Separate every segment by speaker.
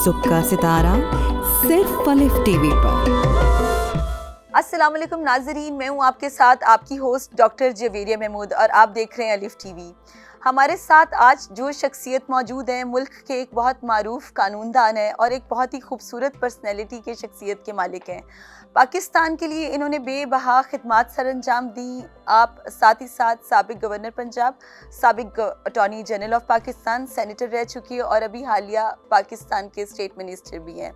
Speaker 1: सुबह का सितारा सिर्फ अलिफ टीवी पर।
Speaker 2: अस्सलाम वालेकुम नाज़रीन, मैं हूँ आपके साथ आपकी होस्ट डॉक्टर जवेरिया महमूद और आप देख रहे हैं अलिफ टीवी। हमारे साथ आज जो शख्सियत मौजूद हैं, मुल्क के एक बहुत मारूफ कानूनदान है और एक बहुत ही खूबसूरत पर्सनैलिटी के शख्सियत के मालिक हैं। पाकिस्तान के लिए इन्होंने बेबहा खिदमात सर अंजाम दी। आप साथ ही साथ साबिक गवर्नर पंजाब, साबिक attorney general of Pakistan, senator रह चुकी है और अभी हालिया पाकिस्तान के स्टेट मिनिस्टर भी हैं।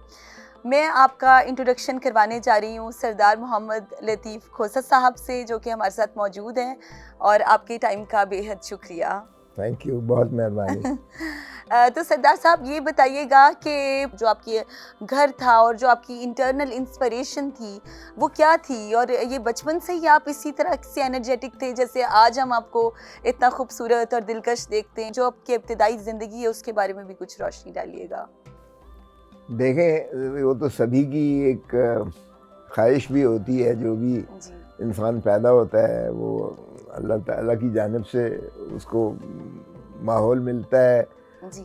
Speaker 2: मैं आपका इंट्रोडक्शन करवाने जा रही हूँ सरदार मोहम्मद लतीफ़ खोसा साहब से, जो कि हमारे साथ मौजूद हैं, और आपके टाइम का बेहद शुक्रिया।
Speaker 3: थैंक यू, बहुत मेहरबानी।
Speaker 2: तो सरदार साहब ये बताइएगा कि जो आपके घर था और जो आपकी इंटरनल इंस्पिरेशन थी वो क्या थी, और ये बचपन से ही आप इसी तरह से एनर्जेटिक थे जैसे आज हम आपको इतना खूबसूरत और दिलकश देखते हैं? जो आपकी इब्तिदाई ज़िंदगी है उसके बारे में भी कुछ रोशनी डालिएगा।
Speaker 3: देखें, वो तो सभी की एक ख्वाहिश भी होती है। जो भी इंसान पैदा होता है वो अल्लाह ताला की जानिब से उसको माहौल मिलता है,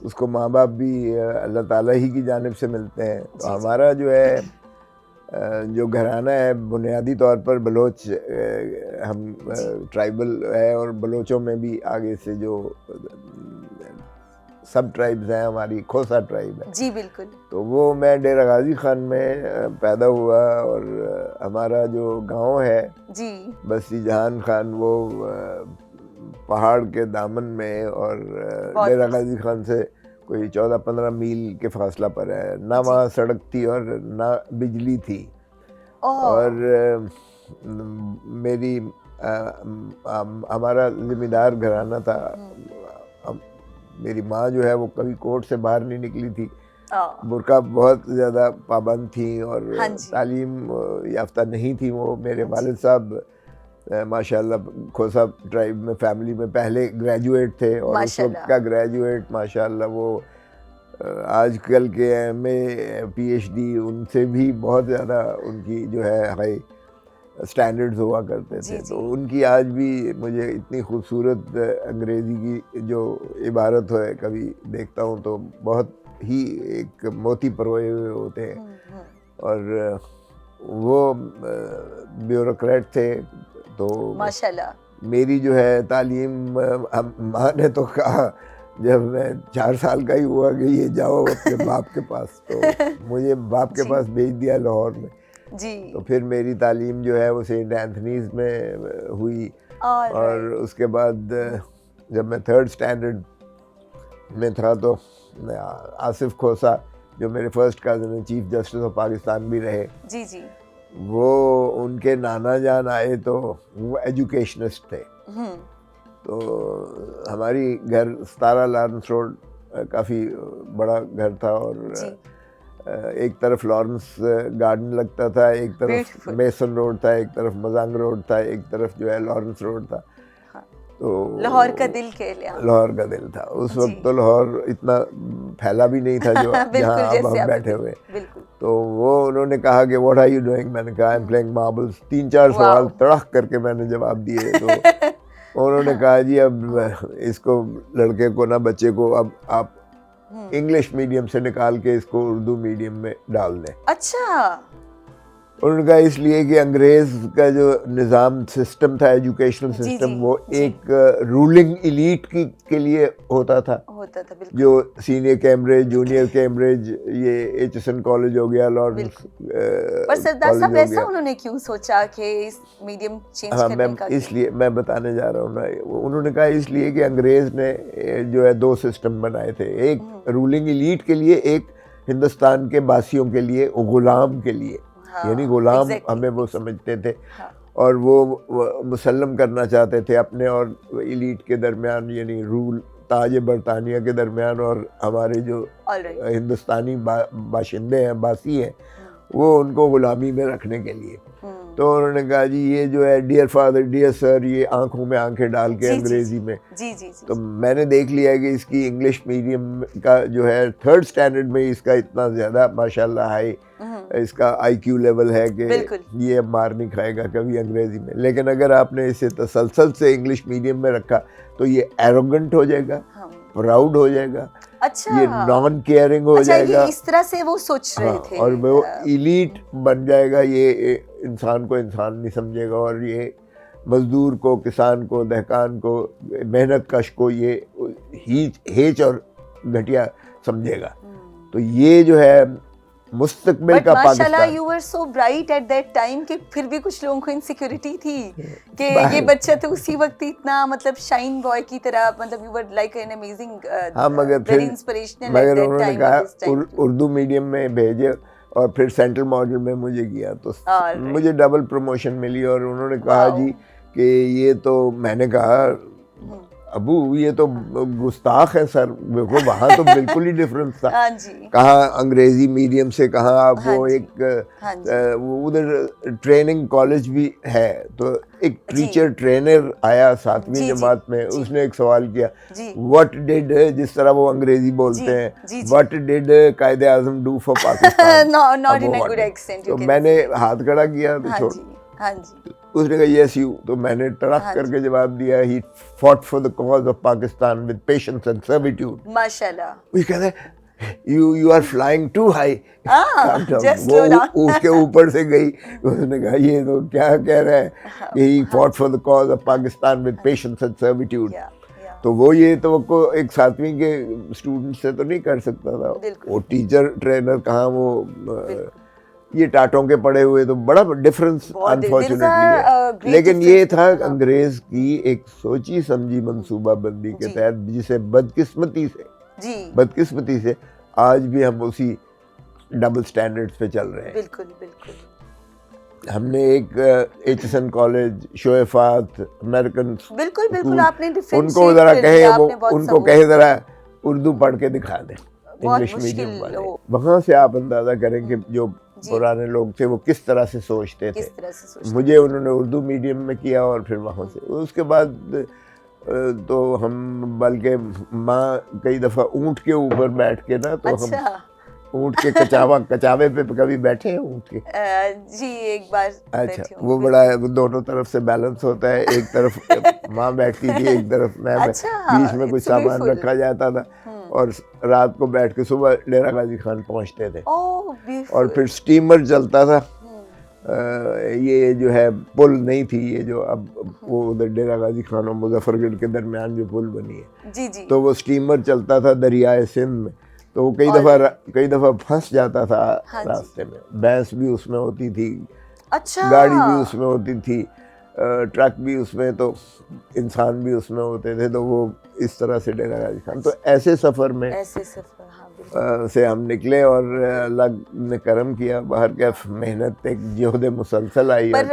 Speaker 3: उसको माँ बाप भी अल्लाह ताला ही की जानिब से मिलते हैं। तो हमारा जो है जो घराना है बुनियादी तौर पर बलोच, हम ट्राइबल है और बलोचों में भी आगे से जो सब ट्राइब्स हैं, हमारी खोसा ट्राइब है।
Speaker 2: जी बिल्कुल।
Speaker 3: तो वो मैं डेरा गाजी खान में पैदा हुआ और हमारा जो गांव है
Speaker 2: जी
Speaker 3: बस्ती जहान खान वो पहाड़ के दामन में और डेरा गाजी खान से कोई 14-15 मील के फासला पर है। ना वहाँ सड़क थी और ना बिजली थी। और मेरी हमारा ज़िम्मेदार घराना था। मेरी माँ जो है वो कभी कोर्ट से बाहर नहीं निकली थी, बुर्का बहुत ज़्यादा पाबंद थी और तालीम याफ्ता नहीं थी वो। मेरे वालिद साहब माशाल्लाह खोसा ट्राइब में फैमिली में पहले ग्रेजुएट थे और उस वक्त का ग्रेजुएट माशाल्लाह वो आजकल के MA PhD उनसे भी बहुत ज़्यादा उनकी जो है हाई स्टैंडर्ड्स हुआ करते थे। तो उनकी आज भी मुझे इतनी खूबसूरत अंग्रेज़ी की जो इबारत है कभी देखता हूँ तो बहुत ही एक मोती परोए हुए होते हैं। और वो ब्यूरोक्रेट थे। तो
Speaker 2: माशाल्लाह
Speaker 3: मेरी जो है तालीम, माँ ने तो कहा जब मैं 4 साल का ही हुआ कि ये जाओ अपने बाप के पास, तो मुझे बाप के पास भेज दिया लाहौर में।
Speaker 2: जी।
Speaker 3: तो फिर मेरी तालीम जो है वो सेंट एंथनीज़ में हुई और उसके बाद जब मैं 3rd स्टैंडर्ड में था तो आसिफ खोसा जो मेरे first cousin chief justice of Pakistan भी रहे,
Speaker 2: जी
Speaker 3: वो उनके नाना जान आए तो वो एजुकेशनिस्ट थे। तो हमारी घर 17 लॉरेंस रोड काफ़ी बड़ा घर था और एक तरफ लॉरेंस गार्डन लगता था, एक तरफ मेसन रोड था, एक तरफ मजांग रोड था, एक तरफ जो है लॉरेंस रोड था। तो
Speaker 2: लाहौर का दिल कह लिया।
Speaker 3: लाहौर का दिल था उस वक्त। तो लाहौर इतना फैला भी नहीं था जो जहाँ अब हम बैठे हुए। तो वो उन्होंने कहा कि व्हाट आर यू डूइंग? मैंने कहा आई एम प्लेइंग मार्बल्स। 3-4 सवाल तड़क करके मैंने जवाब दिए। तो उन्होंने कहा जी अब इसको लड़के को ना बच्चे को अब आप इंग्लिश मीडियम से निकाल के इसको उर्दू मीडियम में डाल दें।
Speaker 2: अच्छा।
Speaker 3: उनका इसलिए कि अंग्रेज का जो निज़ाम सिस्टम था, एजुकेशनल सिस्टम, वो एक रूलिंग इलीट के लिए होता था बिल्कुल। जो सीनियर कैम्ब्रिज, जूनियर कैम्ब्रिज, ये HSN कॉलेज हो गया, लॉरेंस
Speaker 2: पर सरदार साहब ऐसा उन्होंने क्यों सोचा कि इस मीडियम चेंज करने का?
Speaker 3: इसलिए मैं बताने जा रहा हूँ ना, उन्होंने कहा इसलिए कि अंग्रेज ने जो है 2 सिस्टम बनाए थे, एक रूलिंग इलीट के लिए, एक हिंदुस्तान के बासियों के लिए, गुलाम के लिए। यानी गुलाम हमें वो समझते थे और वो मुसल्लम करना चाहते थे अपने और इलीट के दरमियान, यानी रूल ताज बरतानिया के दरमियान और हमारे जो हिंदुस्तानी बाशिंदे हैं, बासी हैं, वो उनको गुलामी में रखने के लिए। तो उन्होंने कहा जी ये जो है डियर फादर डियर सर, ये आंखों में आंखें डाल के अंग्रेजी में। तो मैंने देख लिया है कि इसकी इंग्लिश मीडियम का जो है 3rd स्टैंडर्ड में इसका इतना ज़्यादा माशाल्लाह हाई इसका IQ लेवल है कि ये मार नहीं खाएगा कभी अंग्रेज़ी में। लेकिन अगर आपने इसे तसलसल से इंग्लिश मीडियम में रखा तो ये एरोगेंट हो जाएगा प्राउड हो जाएगा,
Speaker 2: अच्छा,
Speaker 3: ये नॉन केयरिंग हो
Speaker 2: अच्छा,
Speaker 3: जाएगा।
Speaker 2: ये इस तरह से वो सोच रहे
Speaker 3: हाँ,
Speaker 2: थे।
Speaker 3: और वो इलीट बन जाएगा, ये इंसान को इंसान नहीं समझेगा, और ये मजदूर को, किसान को, दहकान को, मेहनत कश को ये हेच और घटिया समझेगा। तो ये जो है मुस्तकबिल का
Speaker 2: माशाल्लाह
Speaker 3: Pakistan.
Speaker 2: You were so bright at that time कि फिर भी कुछ लोगों को इनसिक्योरिटी थी कि ये बच्चा तो उसी वक्त इतना मतलब शाइन बॉय की तरह, मतलब you were like an amazing,
Speaker 3: हाँ, मगर फिर
Speaker 2: इंस्पिरेशनल
Speaker 3: मगर उन्होंने कहा उर्दू मीडियम में भेजे और फिर सेंट्रल मॉडल में मुझे किया, तो मुझे डबल प्रमोशन मिली। और उन्होंने कहा जी कि ये तो, मैंने कहा अबू ये तो गुस्ताख है सर, देखो वहाँ तो बिल्कुल ही डिफरेंस था।
Speaker 2: हाँ जी,
Speaker 3: कहाँ अंग्रेजी मीडियम से, कहाँ आप
Speaker 2: हाँ
Speaker 3: वो
Speaker 2: जी,
Speaker 3: एक वो उधर ट्रेनिंग कॉलेज भी है, तो एक टीचर ट्रेनर आया 7वीं जमात में, उसने एक सवाल किया, व्हाट डिड, जिस तरह वो अंग्रेजी बोलते हैं, what did Quaid-e Azam do for Pakistan,
Speaker 2: not in a good accent.
Speaker 3: तो मैंने हाथ खड़ा किया, तो छोड़,
Speaker 2: हाँ जी,
Speaker 3: उसने कहा यस यू, तो मैंने तड़क करके जवाब दिया, he fought for the cause of Pakistan with patience and servitude.
Speaker 2: माशाल्लाह।
Speaker 3: वो कहते हैं you are flying too high, वो उसके ऊपर से गई। उसने कहा ये तो क्या कह रहा है कि ही fought for the cause of Pakistan with patience and servitude. तो वो ये तो को एक 7वीं के स्टूडेंट से तो नहीं कर सकता था, वो टीचर ट्रेनर कहाँ, वो ये टाटों के पड़े हुए, तो बड़ा डिफरेंस अनफॉर्चुनेटली है। लेकिन ये था अंग्रेज की एक सोची समझी मंसूबाबंदी के तहत, जिसे बदकिस्मती से आज भी हम उसी डबल स्टैंडर्ड्स पे चल रहे हैं।
Speaker 2: बिल्कुल बिल्कुल।
Speaker 3: हमने एक HSN कॉलेज, शोएफात, अमेरिकन,
Speaker 2: बिल्कुल आपने
Speaker 3: उनको जरा कहे, उनको कहे जरा उर्दू पढ़ के दिखा दें, इंग्लिश मीडियम वाले। वहाँ से आप अंदाजा करें कि जो पुराने लोग थे वो किस तरह से सोचते थे। मुझे उन्होंने उर्दू मीडियम में किया, और फिर वहाँ से उसके बाद तो हम, बल्कि माँ कई दफ़ा ऊँट के ऊपर बैठ के ना, तो हम ऊँट के कचावे पे कभी बैठे हैं ऊँट के?
Speaker 2: जी एक बार।
Speaker 3: अच्छा, वो बड़ा दोनों तरफ से बैलेंस होता है, एक तरफ माँ बैठती थी, एक तरफ मैं, बीच में कुछ सामान रखा जाता था, और रात को बैठ के सुबह डेरा गाजी खान पहुंचते थे। और फिर स्टीमर चलता था, ये जो है पुल नहीं थी, ये जो अब वो उधर डेरा गाजी खान और मुजफ्फरगढ़ के दरमियान जो पुल बनी है, तो वो स्टीमर चलता था दरियाए सिंध में, तो वो कई दफ़ा फंस जाता था रास्ते में। भैंस भी उसमें होती थी, गाड़ी भी उसमें होती थी, ट्रक भी उसमें, तो इंसान भी उसमें होते थे, तो वो इस तरह से डेरा गाजी खान। तो ऐसे सफ़र में से हम निकले, और अल्लाह ने करम किया, बाहर क्या मेहनत, एक जोहद मुसलसल आई।
Speaker 2: पर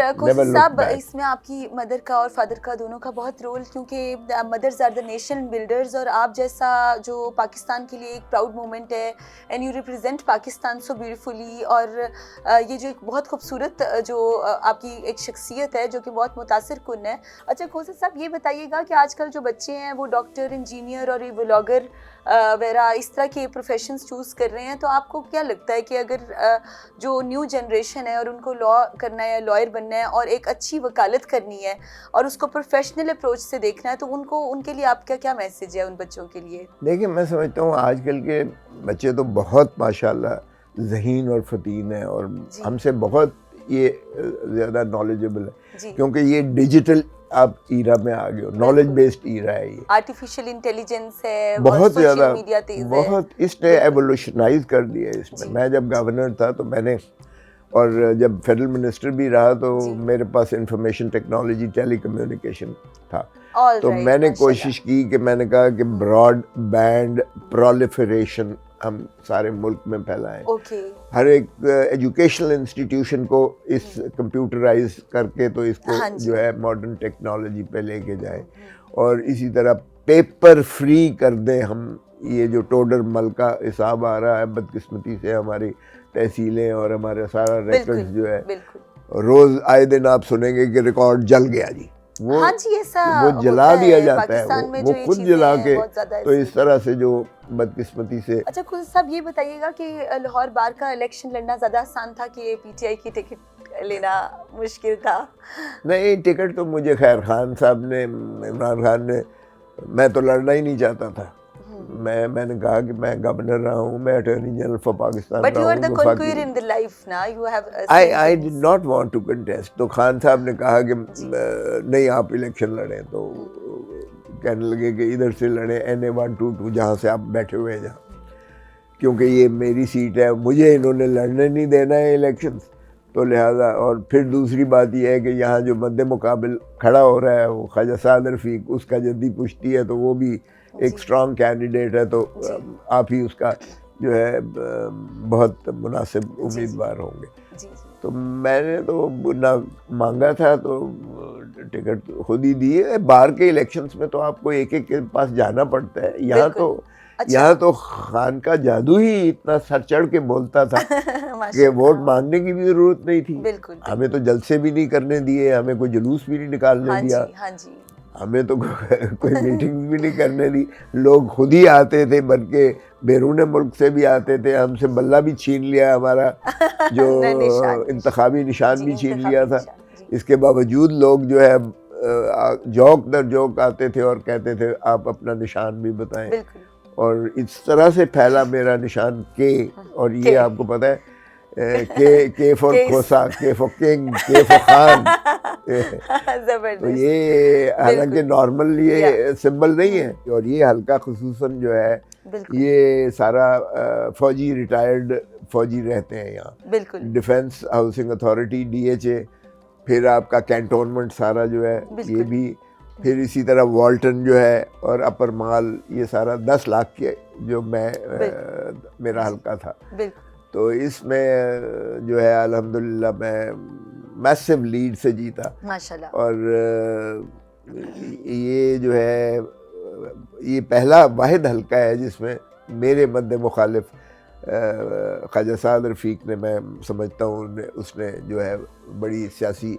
Speaker 2: साहब, इसमें आपकी मदर का और फादर का दोनों का बहुत रोल, क्योंकि mothers are the nation builders, और आप जैसा जो पाकिस्तान के लिए एक प्राउड मोमेंट है, and you represent Pakistan so beautifully. और ये जो एक बहुत खूबसूरत जो आपकी एक शख्सियत है जो कि बहुत मुतासिर कुन है। अच्छा खोसा साहब, ये बताइएगा कि आजकल जो बच्चे हैं वो डॉक्टर, इंजीनियर और व्लॉगर वगैरह इस तरह के प्रोफेशंस चूज़ कर रहे हैं, तो आपको क्या लगता है कि अगर जो न्यू जनरेशन है और उनको लॉ करना है, लॉयर बनना है और एक अच्छी वकालत करनी है और उसको प्रोफेशनल अप्रोच से देखना है, तो उनके लिए आपका क्या मैसेज है उन बच्चों के लिए?
Speaker 3: देखिए, मैं समझता हूँ आजकल के बच्चे तो बहुत माशाल्लाह ज़हीन और फतीन है, और हमसे बहुत ये ज़्यादा नॉलेजेबल है, क्योंकि ये डिजिटल आप ईरा में आ गए हो, नॉलेज बेस्ड ईरा है, ये
Speaker 2: आर्टिफिशियल इंटेलिजेंस है,
Speaker 3: बहुत ज़्यादा, बहुत इसने एवोल्यूशनाइज कर दिया है इसमें। मैं जब गवर्नर था तो मैंने, और जब फेडरल मिनिस्टर भी रहा, तो मेरे पास इंफॉर्मेशन टेक्नोलॉजी, टेलीकम्युनिकेशन था, तो मैंने कोशिश की कि मैंने कहा कि ब्रॉड बैंड प्रोलिफरेशन हम सारे मुल्क में फैलाएं। हर एक एजुकेशनल इंस्टीट्यूशन को इस कंप्यूटराइज करके, तो इसको जो है मॉडर्न टेक्नोलॉजी पे लेके जाएं, और इसी तरह पेपर फ्री कर दें हम। ये जो टोडर मल का हिसाब आ रहा है, बदकिस्मती से हमारी तहसीलें और हमारा सारा रिकॉर्ड जो है, रोज़ आए दिन आप सुनेंगे कि रिकॉर्ड जल गया जी, वो वो जला दिया जाता है, वो खुद जला के, तो इस तरह से जो बदकिस्मती से।
Speaker 2: अच्छा खुद साहब, ये बताइएगा कि लाहौर बार का इलेक्शन लड़ना ज़्यादा आसान था कि PTI की टिकट लेना मुश्किल था?
Speaker 3: नहीं, टिकट तो मुझे खैर खान साहब ने, इमरान खान ने, मैं तो लड़ना ही नहीं चाहता था, मैंने कहा कि मैं गवर्नर रहा हूँ, मैं attorney general for Pakistan
Speaker 2: But you
Speaker 3: रहा
Speaker 2: are the
Speaker 3: हूँ,
Speaker 2: conqueror in the life ना, you have
Speaker 3: I did not want to contest. तो खान साहब ने कहा कि नहीं आप इलेक्शन लड़ें, तो कहने लगे कि इधर से लड़े NA 122 जहाँ से आप बैठे हुए हैं, जहाँ, क्योंकि ये मेरी सीट है, मुझे इन्होंने लड़ने नहीं देना है इलेक्शंस, तो लिहाजा। और फिर दूसरी बात यह है कि यहाँ जो मद्दे मुकाबिल खड़ा हो रहा है वो ख्वाजा साद रफ़ीक, उसका जद्दी पुश्ती है, तो वो भी एक स्ट्रॉन्ग कैंडिडेट है, तो आप ही उसका जो है बहुत मुनासिब उम्मीदवार होंगे। तो मैंने तो ना मांगा था, तो टिकट खुद ही दी है। बाहर के इलेक्शंस में तो आपको एक एक के पास जाना पड़ता है, यहाँ तो यहाँ तो खान का जादू ही इतना सर चढ़ के बोलता था कि वोट मांगने की भी जरूरत नहीं थी। हमें तो जलसे भी नहीं करने दिए, हमें कोई जुलूस भी नहीं निकालने दिया, हमें तो कोई मीटिंग भी नहीं करने दी। लोग खुद ही आते थे, बल्कि बैरून मुल्क से भी आते थे, हमसे बल्ला भी छीन लिया, हमारा जो इंतखाबी निशान भी छीन लिया था। इसके बावजूद लोग जो है जोक दर जोक आते थे और कहते थे आप अपना निशान भी बताएं, और इस तरह से फैला मेरा निशान के। और ये आपको पता है के फॉर खोसा, के फॉर किंग, के फॉर खान। तो ये हालांकि नॉर्मल ये सिंबल नहीं है, और ये हल्का खुसूसन जो है ये सारा फौजी, रिटायर्ड फौजी रहते हैं यहाँ। डिफेंस हाउसिंग अथॉरिटी DHA, फिर आपका कैंटोनमेंट सारा जो है ये भी, फिर इसी तरह वॉल्टन जो है, और अपर माल, ये सारा 10 लाख के जो मेरा हल्का था। तो इसमें जो है अल्हम्दुलिल्लाह मैं मैसिव लीड से जीता
Speaker 2: माशाल्लाह।
Speaker 3: और ये जो है ये पहला वाहिद हल्का है जिसमें मेरे मद्दे मुखालिफ ख्वाजा साद रफ़ीक ने, मैं समझता हूँ उसने जो है बड़ी सियासी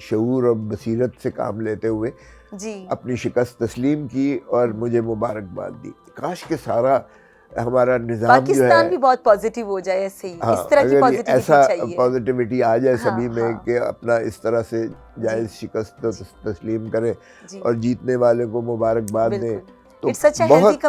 Speaker 3: शऊर और बसीरत से काम लेते हुए अपनी शिकस्त तस्लीम की और मुझे मुबारकबाद दी। काश के सारा हमारा निज़ाम
Speaker 2: पाकिस्तान
Speaker 3: जो है
Speaker 2: भी बहुत पॉजिटिव हो जाए, ऐसे ही इस तरह की पॉजिटिविटी
Speaker 3: ऐसा
Speaker 2: चाहिए,
Speaker 3: पॉजिटिविटी आ जाए सभी में कि अपना इस तरह से जायज़ शिकस्त तस्लीम करें और जीतने वाले को मुबारकबाद दें। तो बहुत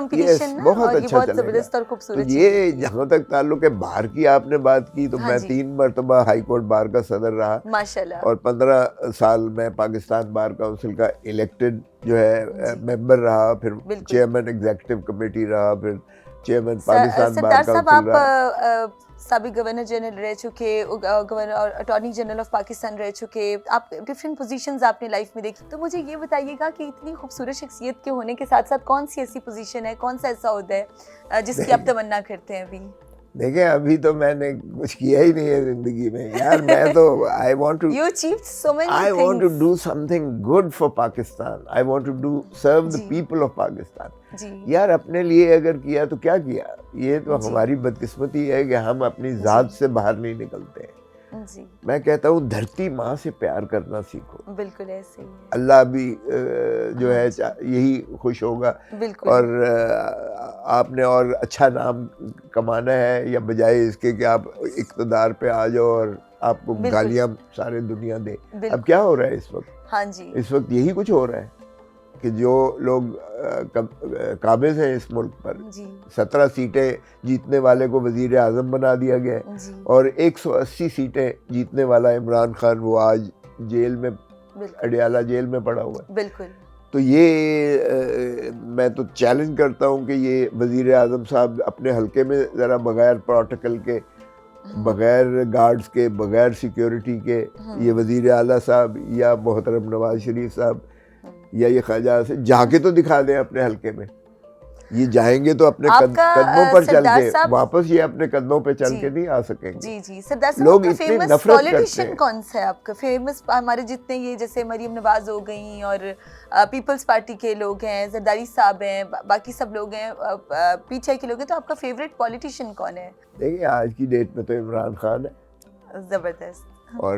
Speaker 3: अच्छा चलेगा। तो ये जहाँ तक ताल्लुक है बाहर की आपने बात की, तो मैं 3 मरतबा हाई कोर्ट बार का सदर रहा
Speaker 2: माशाल्लाह, और
Speaker 3: 15 साल मैं पाकिस्तान बार काउंसिल का इलेक्टेड जो है मेंबर रहा, फिर चेयरमैन एग्जीक्यूटिव कमेटी रहा, फिर चेयरमैन पाकिस्तान बार काउंसिल रहा।
Speaker 2: साबिक गवर्नर जनरल रह चुके, गवर्नर और अटॉर्नी जनरल ऑफ पाकिस्तान रह चुके, आप डिफरेंट पोजीशंस आपने लाइफ में देखी। तो मुझे ये बताइएगा कि इतनी खूबसूरत शख्सियत के होने के साथ साथ कौन सी ऐसी पोजीशन है, कौन सा ऐसा ओहदा है जिसकी आप तमन्ना करते हैं अभी?
Speaker 3: देखिए अभी तो मैंने कुछ किया ही नहीं है जिंदगी में यार। मैं तो I want to do something good for Pakistan, I want to do serve the people of Pakistan. यार अपने लिए अगर किया तो क्या किया, ये तो हमारी बदकिस्मती है कि हम अपनी ज़ात से बाहर नहीं निकलते हैं। मैं कहता हूँ धरती माँ से प्यार करना सीखो,
Speaker 2: बिल्कुल ऐसे ही है।
Speaker 3: अल्लाह भी जो है यही खुश होगा, और आपने और अच्छा नाम कमाना है या बजाय इसके कि आप इक़्तिदार पे आ जाओ और आपको गालियाँ सारे दुनिया दे। अब क्या हो रहा है इस वक्त?
Speaker 2: हाँ जी,
Speaker 3: इस वक्त यही कुछ हो रहा है कि जो लोग काबिज़ हैं इस मुल्क पर, 17 सीटें जीतने वाले को वज़ीर आज़म बना दिया गया है, और 180 सीटें जीतने वाला इमरान खान वो आज जेल में, अडियाला जेल में पड़ा हुआ है।
Speaker 2: बिल्कुल। तो
Speaker 3: ये मैं तो चैलेंज करता हूँ कि ये वज़ीर आज़म साहब अपने हल्के में ज़रा बग़ैर प्रोटोकॉल के, बग़ैर गार्ड्स के, बग़ैर सिक्योरिटी के, ये वज़ीर आला साहब या मोहतरम नवाज शरीफ साहब या ये ख्वाजा से जाके तो दिखा दें अपने हल्के में। ये जाएंगे तो अपने कदमों पर चल के वापस, ये अपने कदमों पे चल के नहीं आ सकेंगे।
Speaker 2: जी सरदार साहब,
Speaker 3: लोग इतनी नफरत करते हैं।
Speaker 2: कौन सा है आपका फेमस? हमारे जितने ये जैसे मरीम नवाज हो गई और पीपल्स पार्टी के लोग हैं, जरदारी साहब हैं, बाकी सब लोग हैं, पीछे के लोग हैं, तो आपका फेवरेट पॉलिटिशियन कौन है?
Speaker 3: देखिए आज की डेट में तो इमरान खान है,
Speaker 2: जबरदस्त।
Speaker 3: और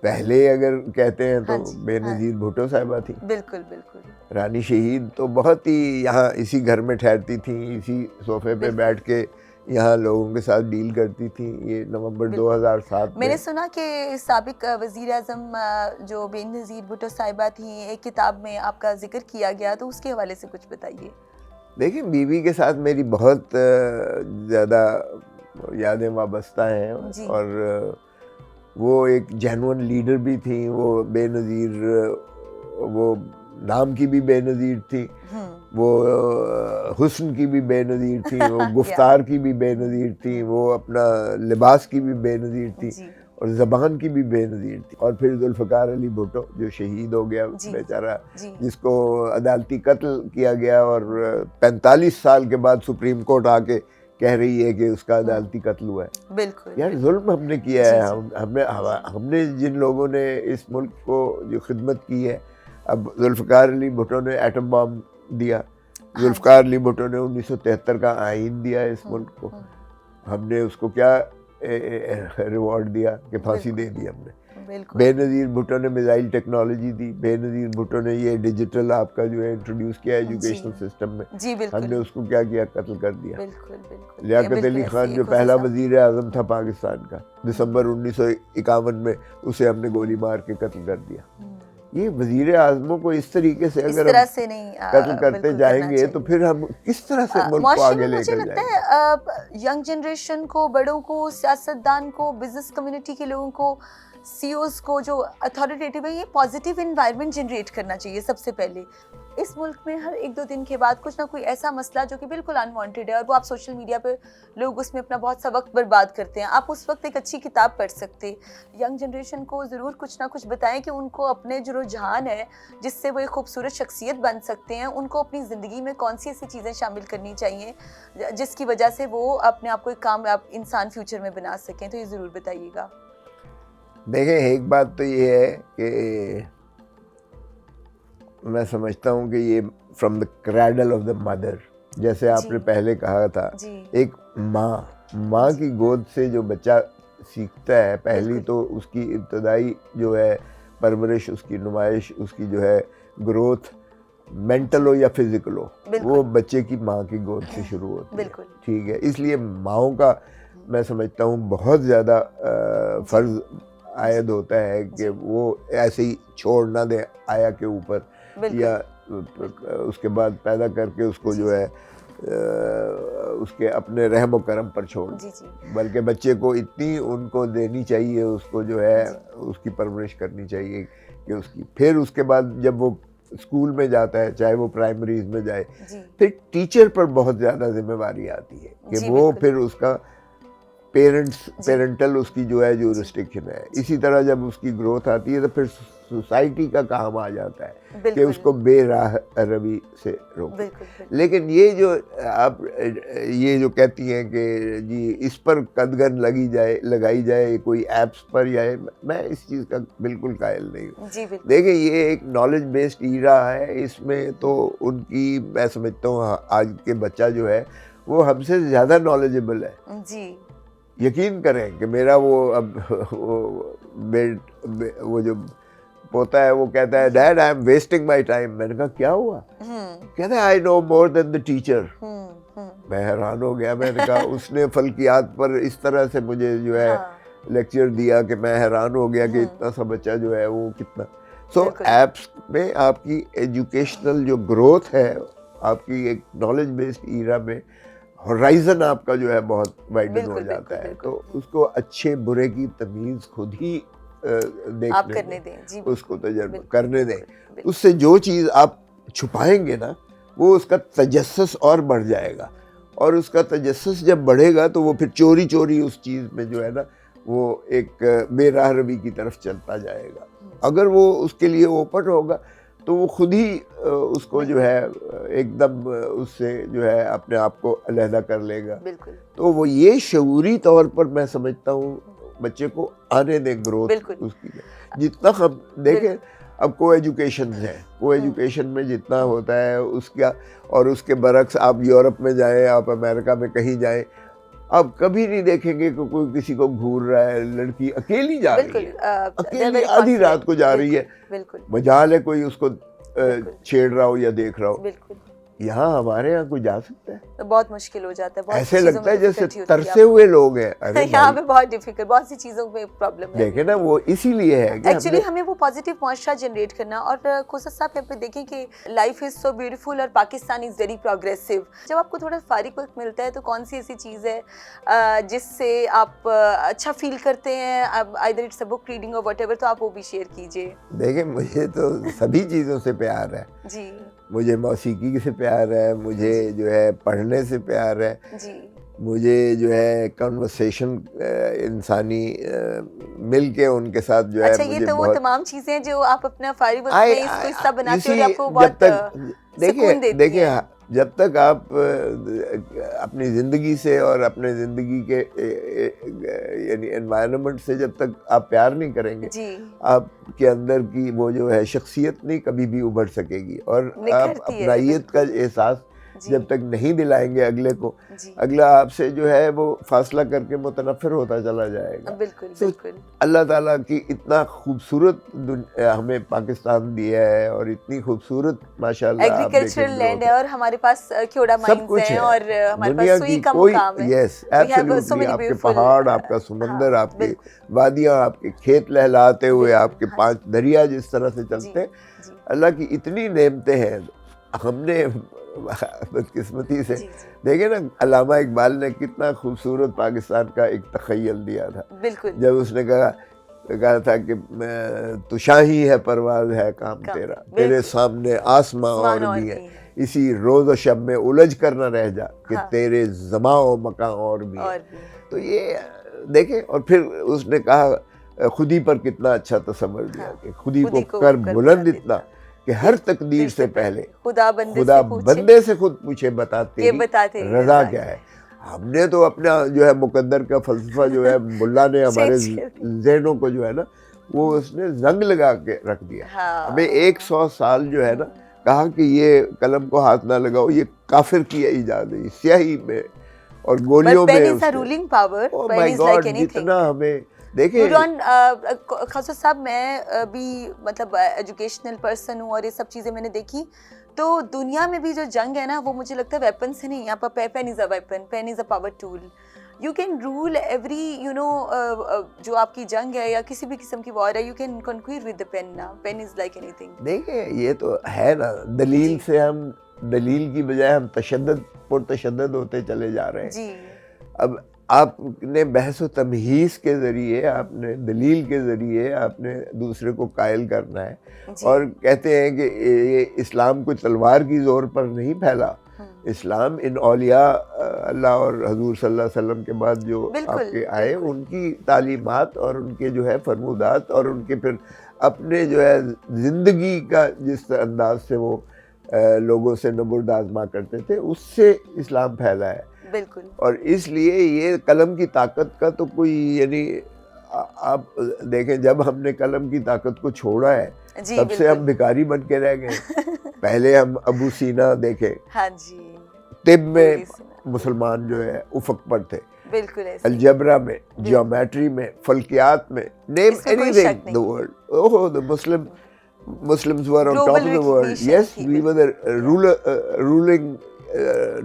Speaker 3: पहले अगर कहते हैं तो बेनज़ीर भुट्टो साहिबा थी।
Speaker 2: बिल्कुल बिल्कुल।
Speaker 3: रानी शहीद तो बहुत ही यहाँ इसी घर में ठहरती थी, इसी सोफे पे बैठ के यहाँ लोगों के साथ डील करती थी। ये नवंबर 2007 में
Speaker 2: मैंने सुना कि साबिक वज़ीर आज़म जो बेनज़ीर भुट्टो साहिबा थी, एक किताब में आपका जिक्र किया गया, तो उसके हवाले से कुछ बताइए।
Speaker 3: देखिए, बीवी के साथ मेरी बहुत ज़्यादा यादें वाबस्ता हैं
Speaker 2: जी।
Speaker 3: और वो एक जेन्युइन लीडर भी थी, वो बेनज़ीर, वो नाम की भी बेनज़ीर थी, वो हुस्न की भी बेनज़ीर थी, वो गुफ्तार की भी बेनज़ीर थी, वो अपना लिबास की भी बेनज़ीर थी
Speaker 2: जी।
Speaker 3: और ज़बान की भी बेनज़ीर थी। और फिर जुल्फ़िकार अली भुट्टो जो शहीद हो गया
Speaker 2: जी।
Speaker 3: बेचारा,
Speaker 2: जी।
Speaker 3: जिसको अदालती कत्ल किया गया और 45 साल के बाद सुप्रीम कोर्ट आके कह रही है कि उसका अदालती कत्ल हुआ है।
Speaker 2: बिल्कुल
Speaker 3: यार
Speaker 2: बिल्कुल।
Speaker 3: जुल्म हमने किया
Speaker 2: जी,
Speaker 3: है,
Speaker 2: जी।
Speaker 3: हमने जिन लोगों ने इस मुल्क को जो खिदमत की है। अब जुल्फ़िकार अली भुट्टो ने एटम बम दिया, जुल्फ़िकार अली भुट्टो ने 1973 का आइन दिया इस मुल्क को, हमने उसको क्या रिवॉर्ड दिया कि फांसी दे दी हमने। बेनज़ीर भुट्टो ने मिसाइल टेक्नोलॉजी दी, बेनज़ीर भुट्टो ने ये डिजिटल आपका जो है इंट्रोड्यूस किया एजुकेशनल सिस्टम में,
Speaker 2: जी बिल्कुल।
Speaker 3: हमने उसको क्या किया, कत्ल कर दिया।
Speaker 2: बिल्कुल बिल्कुल।
Speaker 3: लियाकत अली खान जो पहला वज़ीर आज़म था पाकिस्तान का, दिसंबर 1951 में उसे हमने गोली मार के कत्ल कर दिया। ये वज़ीर आज़मों को इस तरीके से अगर हम कत्ल करते जाएंगे तो फिर हम किस तरह से मुल्क को आगे लेकर जाएंगे?
Speaker 2: मुझे लगता है यंग जनरेशन को, बड़ों को, सियासतदान को, बिजनेस कम्युनिटी के लोगों को, सीईओज को जो अथॉरिटेटिव है, ये पॉजिटिव एनवायरनमेंट जनरेट करना चाहिए सबसे पहले। इस मुल्क में हर 1-2 दिन के बाद कुछ ना कोई ऐसा मसला जो कि बिल्कुल अनवांटेड है और वो आप सोशल मीडिया पे लोग उसमें अपना बहुत सा वक्त बर्बाद करते हैं। आप उस वक्त एक अच्छी किताब पढ़ सकते। यंग जनरेशन को ज़रूर कुछ ना कुछ बताएं कि उनको अपने जो रुझान है जिससे वो एक खूबसूरत शख्सियत बन सकते हैं, उनको अपनी ज़िंदगी में कौन सी ऐसी चीज़ें शामिल करनी चाहिए जिसकी वजह से वो अपने आप को एक कामयाब इंसान फ्यूचर में बना सकें। तो ये ज़रूर बताइएगा।
Speaker 3: देखें, एक बात तो ये है कि मैं समझता हूँ कि ये from the cradle of the mother, जैसे आपने पहले कहा था, एक माँ की गोद से जो बच्चा सीखता है, पहली तो उसकी इब्तदाई जो है परवरिश, उसकी नुमाइश, उसकी जो है ग्रोथ, मेंटल हो या फिजिकल हो, वो बच्चे की माँ की गोद से शुरू होती है। ठीक है, इसलिए माँओं का मैं समझता हूँ बहुत ज़्यादा फ़र्ज़ आयद होता है कि वो ऐसे ही छोड़ ना दे आया के ऊपर, या उसके बाद पैदा करके उसको जो है उसके अपने रहम व करम पर छोड़, बल्कि बच्चे को इतनी उनको देनी चाहिए, उसको जो है उसकी परवरिश करनी चाहिए कि उसकी, फिर उसके बाद जब वो स्कूल में जाता है, चाहे वो प्राइमरीज में जाए, फिर टीचर पर बहुत ज़्यादा जिम्मेवारी आती है कि वो फिर उसका पेरेंटल उसकी जो है जो रिस्ट्रिक्शन है। इसी तरह जब उसकी ग्रोथ आती है तो फिर सोसाइटी का काम आ जाता है कि उसको बेराह रवी से रोके। लेकिन ये जो आप ये जो कहती हैं कि जी इस पर कदगन लगाई जाए कोई ऐप्स पर, या मैं इस चीज़ का बिल्कुल कायल नहीं हूँ। देखिए, ये एक नॉलेज बेस्ड ईरा है, इसमें तो उनकी मैं समझता हूँ आज के बच्चा जो है वो हमसे ज़्यादा नॉलेजेबल है जी। यकीन करें कि मेरा वो अब वो जो पोता है वो कहता है, dad I am wasting my time. मैंने कहा क्या हुआ? कहता है I know more than the teacher. मैं हैरान हो गया। मैंने कहा उसने फल्कियात पर इस तरह से मुझे जो है लेक्चर दिया कि मैं हैरान हो गया कि इतना सा बच्चा जो है वो कितना। सो एप्स में आपकी एजुकेशनल जो ग्रोथ है, आपकी एक नॉलेज बेस्ड ईरा में होराइजन आपका जो है बहुत वाइडन हो जाता है। तो उसको अच्छे बुरे की तमीज़ खुद ही देखने दें, उसको तजर्बा करने दें। उससे जो चीज़ आप छुपाएंगे ना, वो उसका तजस्सुस और बढ़ जाएगा, और उसका तजस्सुस जब बढ़ेगा तो वो फिर चोरी चोरी उस चीज़ में जो है ना वो एक बेराह रवी की तरफ चलता जाएगा। अगर वो उसके लिए ओपन होगा तो वो खुद ही उसको जो है एकदम उससे जो है अपने आप को अलहदा कर लेगा। तो वो ये शऊरी तौर पर मैं समझता हूँ बच्चे को आने दें ग्रोथ उसकी। जितना हम देखें अब को एजुकेशन है, को एजुकेशन में जितना होता है उसका, और उसके बरक्स आप यूरोप में जाएं, आप अमेरिका में कहीं जाएं, आप कभी नहीं देखेंगे कि कोई किसी को घूर रहा है। लड़की अकेली जा रही है, अकेली आधी रात को जा रही है, मजाल है कोई उसको छेड़ रहा हो या देख रहा हो। यहाँ हमारे यहाँ कोई जा सकता है?
Speaker 2: तो बहुत मुश्किल हो जाता है, बहुत
Speaker 3: ऐसे
Speaker 2: सी चीज़ों
Speaker 3: लगता
Speaker 2: में
Speaker 3: है जैसे
Speaker 2: difficulty होती है
Speaker 3: तरसे हुए लोग हैं। अरे
Speaker 2: यहाँ
Speaker 3: भाई,
Speaker 2: पे बहुत डिफिकल्ट, बहुत सी चीज़ों में प्रॉब्लम है।
Speaker 3: देखे ना, वो इसीलिए है कि
Speaker 2: एक्चुअली
Speaker 3: हमने
Speaker 2: हमें वो पॉजिटिव मुआशरा जनरेट करना। और खोसा साहब यहाँ पे देखें कि लाइफ इज़ सो ब्यूटीफुल और पाकिस्तान इज़ वेरी प्रोग्रेसिव। जब आपको थोड़ा फारिग वक्त मिलता है तो कौन सी ऐसी चीज़ है जिससे आप अच्छा फील करते हैं, either it's a book reading और व्हाटएवर, तो आप वो भी शेयर कीजिए।
Speaker 3: देखें, मुझे तो सभी चीज़ों से प्यार है।
Speaker 2: जी
Speaker 3: मुझे मौसीकी से प्यार है, मुझे जो है पढ़ने से प्यार है,
Speaker 2: जी
Speaker 3: मुझे जो है कन्वर्सेशन इंसानी मिल के उनके साथ जो है
Speaker 2: अच्छा, ये
Speaker 3: मुझे
Speaker 2: तो वो
Speaker 3: बहुत
Speaker 2: तमाम चीज़ें हैं जो आप अपना फारिग वक्त में इसको हिस्सा बनाते हो और आपको
Speaker 3: जब
Speaker 2: बहुत
Speaker 3: तक
Speaker 2: सुकून देती
Speaker 3: देखिए
Speaker 2: हैं।
Speaker 3: जब तक आप अपनी ज़िंदगी से और अपने ज़िंदगी के यानी एनवायरनमेंट से जब तक आप प्यार नहीं करेंगे,
Speaker 2: जी
Speaker 3: आपके अंदर की वो जो है शख्सियत नहीं कभी भी उभर सकेगी। और आप
Speaker 2: निखरती है,
Speaker 3: अपनाइयत का एहसास
Speaker 2: जी
Speaker 3: जब तक नहीं दिलाएंगे अगले को,
Speaker 2: जी
Speaker 3: अगला आपसे जो है वो फासला करके मुतनफ़िर होता चला जाएगा।
Speaker 2: बिल्कुल
Speaker 3: तो
Speaker 2: बिल्कुल
Speaker 3: अल्लाह ताला की इतना खूबसूरत हमें पाकिस्तान दिया है और इतनी खूबसूरत माशाल्लाह आप
Speaker 2: एग्रीकल्चरल
Speaker 3: देखेंगे
Speaker 2: लैंड है और हमारे पास क्योड़ा
Speaker 3: सब
Speaker 2: माइंस
Speaker 3: कुछ
Speaker 2: हैं
Speaker 3: है।
Speaker 2: और हमारे
Speaker 3: दुनिया
Speaker 2: पास
Speaker 3: की
Speaker 2: सुई का
Speaker 3: कोई
Speaker 2: मुकाम है।
Speaker 3: Yes
Speaker 2: We have so
Speaker 3: absolutely
Speaker 2: many
Speaker 3: आपके
Speaker 2: beautiful,
Speaker 3: पहाड़, आपका समंदर,
Speaker 2: हाँ,
Speaker 3: आपकी
Speaker 2: बिल्कुल।
Speaker 3: वादियाँ, आपके खेत लहलाते हुए,
Speaker 2: बिल्कुल,
Speaker 3: आपके
Speaker 2: हाँ
Speaker 3: 5 दरिया जिस तरह से चलते हैं,
Speaker 2: जी
Speaker 3: अल्लाह की इतनी नेमतें हैं। हमने बदकिस्मती से
Speaker 2: जी जी
Speaker 3: देखे ना, अल्लामा इकबाल ने कितना खूबसूरत पाकिस्तान का एक तख़य्युल दिया था
Speaker 2: बिल्कुल
Speaker 3: जब उसने कहा था कि तू शाही है, परवाज़ है काम
Speaker 2: काम,
Speaker 3: तेरा,
Speaker 2: बिल्कुल।
Speaker 3: तेरे सामने आसमां
Speaker 2: आसमान
Speaker 3: और भी है, इसी रोज़ व शब में उलझ कर न रह जा कि
Speaker 2: हाँ।
Speaker 3: तेरे ज़मा व मकां और भी है।
Speaker 2: और भी
Speaker 3: तो ये देखें, और फिर उसने कहा खुदी पर कितना अच्छा तसव्वुर दिया
Speaker 2: हाँ।
Speaker 3: कि खुदी
Speaker 2: खुदी
Speaker 3: को
Speaker 2: को
Speaker 3: कर
Speaker 2: कर
Speaker 3: बुलंद
Speaker 2: बुलंद
Speaker 3: इतना कि हर तकदीर से पहले
Speaker 2: खुदा बंदे
Speaker 3: खुदा
Speaker 2: से पूछे
Speaker 3: बंदे से खुद पूछे बता
Speaker 2: ये
Speaker 3: तेरी
Speaker 2: बता तेरी
Speaker 3: रजा क्या है। हमने तो अपना जो है मुकद्दर का फलसफा जो है मुल्ला ने हमारे
Speaker 2: चेंज कर दिया।
Speaker 3: जहनों को जो है ना वो उसने जंग लगा के रख दिया।
Speaker 2: हाँ।
Speaker 3: हमें 100 साल जो है ना कहा कि ये कलम को हाथ ना लगाओ, ये काफिर की इजाद है, स्याही में और गोलियों
Speaker 2: But pen
Speaker 3: में
Speaker 2: is a ruling power.
Speaker 3: Oh
Speaker 2: Pen
Speaker 3: my
Speaker 2: is
Speaker 3: God,
Speaker 2: like anything.
Speaker 3: जितना हमें देखिए
Speaker 2: खासा साहब, मैं भी मतलब एजुकेशनल पर्सन हूँ और ये सब चीज़ें मैंने देखी। तो दुनिया में भी जो जंग है ना, वो मुझे लगता है वेपन से नहीं, यहाँ पर pen is a weapon, pen is a power tool. You can rule every जो आपकी जंग है या किसी भी किस्म की वॉर है, you can conquer with the pen ना। Pen is like anything.
Speaker 3: देखिए ये तो है ना, दलील से हम दलील की बजाय हम पुरतशद्दद होते चले जा रहे हैं।
Speaker 2: जी
Speaker 3: अब आपने बहस व तमहीज़ के ज़रिए, आपने दलील के ज़रिए आपने दूसरे को कायल करना है।
Speaker 2: जी।
Speaker 3: और कहते हैं कि ये इस्लाम कोई तलवार की ज़ोर पर नहीं फैला, इस्लाम इन औलिया अल्लाह और हजूर सल्लल्लाहु अलैहि वसल्लम के बाद जो
Speaker 2: बिल्कुल,
Speaker 3: आपके आए
Speaker 2: बिल्कुल।
Speaker 3: उनकी तालीमात और उनके जो है फरमूदात और उनके फिर अपने जो है ज़िंदगी का जिस अंदाज से वो लोगों से नबुर्द आज़मा करते थे, उससे इस्लाम फैला है।
Speaker 2: बिल्कुल।
Speaker 3: और इसलिए ये कलम की ताकत का तो कोई यानी आप देखें, जब हमने कलम की ताकत को छोड़ा है
Speaker 2: जी,
Speaker 3: तब से हम भिखारी बन के रह गए। पहले हम अबू सीना देखे,
Speaker 2: हाँ जी,
Speaker 3: तिब में
Speaker 2: बिल्कुल
Speaker 3: मुसलमान जो है उफक पर थे,
Speaker 2: बिल्कुल ऐसे।
Speaker 3: अलजबरा में, जियोमेट्री में, फलकियात में, नेम
Speaker 2: इसमें कोई
Speaker 3: एनीथिंग
Speaker 2: शक नहीं।
Speaker 3: The world, oh the Muslims were on
Speaker 2: Global
Speaker 3: top of the world.
Speaker 2: recognition
Speaker 3: Yes,
Speaker 2: थी,
Speaker 3: we were the ruling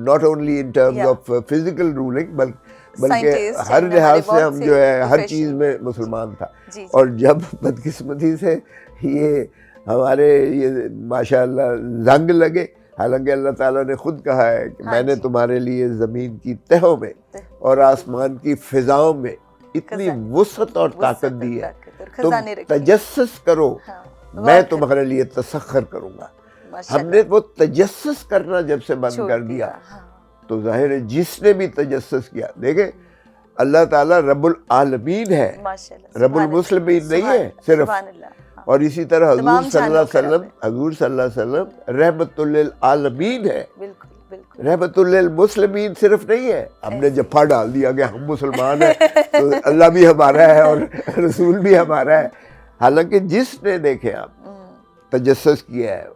Speaker 3: not only in terms
Speaker 2: Yeah.
Speaker 3: of physical ruling बल्कि
Speaker 2: Scientists
Speaker 3: हर
Speaker 2: and
Speaker 3: लिहाज
Speaker 2: हमारे
Speaker 3: से
Speaker 2: बहुत
Speaker 3: हम
Speaker 2: से
Speaker 3: जो है हर
Speaker 2: profession।
Speaker 3: चीज़ में मुसलमान था।
Speaker 2: जी, जी।
Speaker 3: और जब बदकिस्मती से ये हमारे ये माशाअल्लाह जंग लगे, हालांकि अल्लाह ताला ने खुद कहा है कि
Speaker 2: हाँ
Speaker 3: मैंने
Speaker 2: जी।
Speaker 3: तुम्हारे लिए ज़मीन की तहों में और आसमान की फिजाओं में इतनी
Speaker 2: खजाने-
Speaker 3: वुसअत और ताकत
Speaker 2: वुसअत
Speaker 3: दी है,
Speaker 2: ताकत और
Speaker 3: तुम
Speaker 2: खजाने रखे।
Speaker 3: तजस्सुस करो,
Speaker 2: हाँ,
Speaker 3: मैं
Speaker 2: वाक़ई,
Speaker 3: तुम्हारे लिए तसख्खुर करूंगा।
Speaker 2: माशाअल्लाह,
Speaker 3: हमने वो तजस्सुस करना जब से बंद
Speaker 2: छोड़
Speaker 3: कर दिया,
Speaker 2: हाँ,
Speaker 3: तो जाहिर है जिसने भी तजस्सुस किया, देखे अल्लाह ताला रब्बुल आलमीन है,
Speaker 2: माशाअल्लाह,
Speaker 3: रब्बुल
Speaker 2: सुभान
Speaker 3: मुस्लिमीन
Speaker 2: अल्लाह,
Speaker 3: नहीं है सिर्फ।
Speaker 2: सुभान अल्लाह, हाँ।
Speaker 3: और इसी तरह
Speaker 2: तमाम
Speaker 3: हजूर सल्लल्लाहु अलैहि
Speaker 2: जानों
Speaker 3: वसल्लम, हजूर सल्लल्लाहु अलैहि वसल्लम रहमतुल लिल आलमीन है,
Speaker 2: बिल्कुल बिल्कुल।
Speaker 3: रहमतुल लिल मुस्लिमीन सिर्फ नहीं है। हमने जफ्फा डाल दिया कि हम मुसलमान हैं तो अल्लाह भी हमारा है और रसूल भी हमारा है। हालांकि जिसने देखे आप तजस्सुस किया है,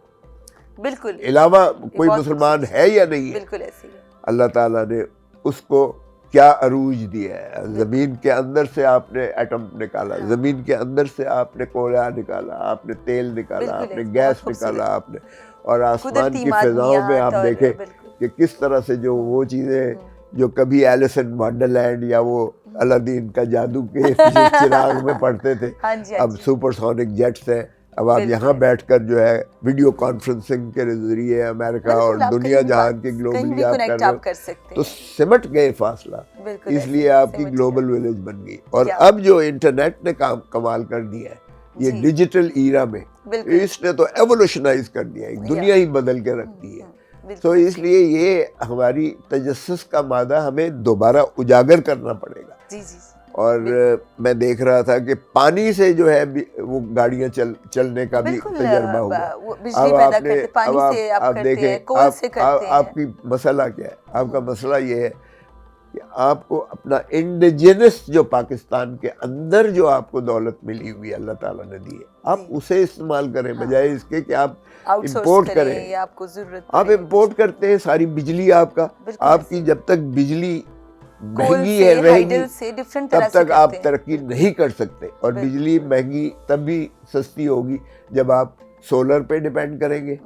Speaker 2: बिल्कुल
Speaker 3: अलावा कोई
Speaker 2: बहुत
Speaker 3: मुसलमान है या नहीं है,
Speaker 2: बिल्कुल ऐसे ही है।
Speaker 3: अल्लाह ताला ने उसको क्या अरूज दिया है। ज़मीन के अंदर से आपने एटम निकाला, ज़मीन के अंदर से आपने कोयला निकाला, आपने तेल निकाला,
Speaker 2: बिल्कुल
Speaker 3: आपने
Speaker 2: ऐसे,
Speaker 3: गैस
Speaker 2: बहुत
Speaker 3: निकाला,
Speaker 2: खूबसूरत।
Speaker 3: आपने और आसमान
Speaker 2: कुदरती
Speaker 3: की फिजाओं में आप
Speaker 2: मादनियात और
Speaker 3: देखें
Speaker 2: बिल्कुल
Speaker 3: कि किस तरह से जो वो चीज़ें जो कभी एलिस इन वंडरलैंड या वो अलादीन का जादू के चिराग में पढ़ते थे,
Speaker 2: हाँ जी, हाँ
Speaker 3: अब
Speaker 2: जी,
Speaker 3: सुपरसोनिक जेट्स हैं। अब आप
Speaker 2: बिल्कुल।
Speaker 3: यहाँ बैठकर जो है वीडियो कॉन्फ्रेंसिंग के जरिए अमेरिका
Speaker 2: बिल्कुल,
Speaker 3: और
Speaker 2: आप
Speaker 3: दुनिया
Speaker 2: कहीं भी
Speaker 3: जहान
Speaker 2: बात-
Speaker 3: के
Speaker 2: कहीं
Speaker 3: ग्लोबली
Speaker 2: भी
Speaker 3: आप कर
Speaker 2: कनेक्ट
Speaker 3: रहे
Speaker 2: आप
Speaker 3: हो,
Speaker 2: कर सकते
Speaker 3: तो
Speaker 2: हैं।
Speaker 3: सिमट गए फासला,
Speaker 2: बिल्कुल
Speaker 3: इसलिए
Speaker 2: ऐसे
Speaker 3: आपकी
Speaker 2: सिमट
Speaker 3: ग्लोबल
Speaker 2: गया।
Speaker 3: विलेज बन गई। और
Speaker 2: क्या?
Speaker 3: अब जो इंटरनेट ने काम कमाल कर दिया है ये
Speaker 2: जी।
Speaker 3: डिजिटल ईरा में,
Speaker 2: बिल्कुल
Speaker 3: इसने तो एवोल्यूशनाइज कर दिया, एक दुनिया ही बदल के रख दी है।
Speaker 2: बिल्कुल।
Speaker 3: तो इसलिए ये हमारी तजस्सुस का मादा हमें दोबारा उजागर करना पड़ेगा।
Speaker 2: जी जी जी।
Speaker 3: और मैं देख रहा था कि पानी से जो है वो गाड़ियां चलने का भी
Speaker 2: बिल्कुल
Speaker 3: तजर्बा हुआ।
Speaker 2: वो बिजली पैदा करते पानी से आप करते हैं,
Speaker 3: देखें
Speaker 2: कोल से करते हैं।
Speaker 3: आपकी मसला क्या है? आपका मसला ये है कि आपको अपना इंडिजिनस जो पाकिस्तान के अंदर जो आपको दौलत मिली हुई है अल्लाह ताला ने दी है, आप उसे इस्तेमाल करें बजाय इसके कि आप इंपोर्ट करें।
Speaker 2: या आपको जरूरत
Speaker 3: आप इंपोर्ट करते हैं सारी बिजली आपकी जब तक बिजली महंगी है रहेगी तब तक आप तरक्की नहीं कर सकते। और बिजली महंगी तभी सस्ती होगी जब आप सोलर पे डिपेंड करेंगे,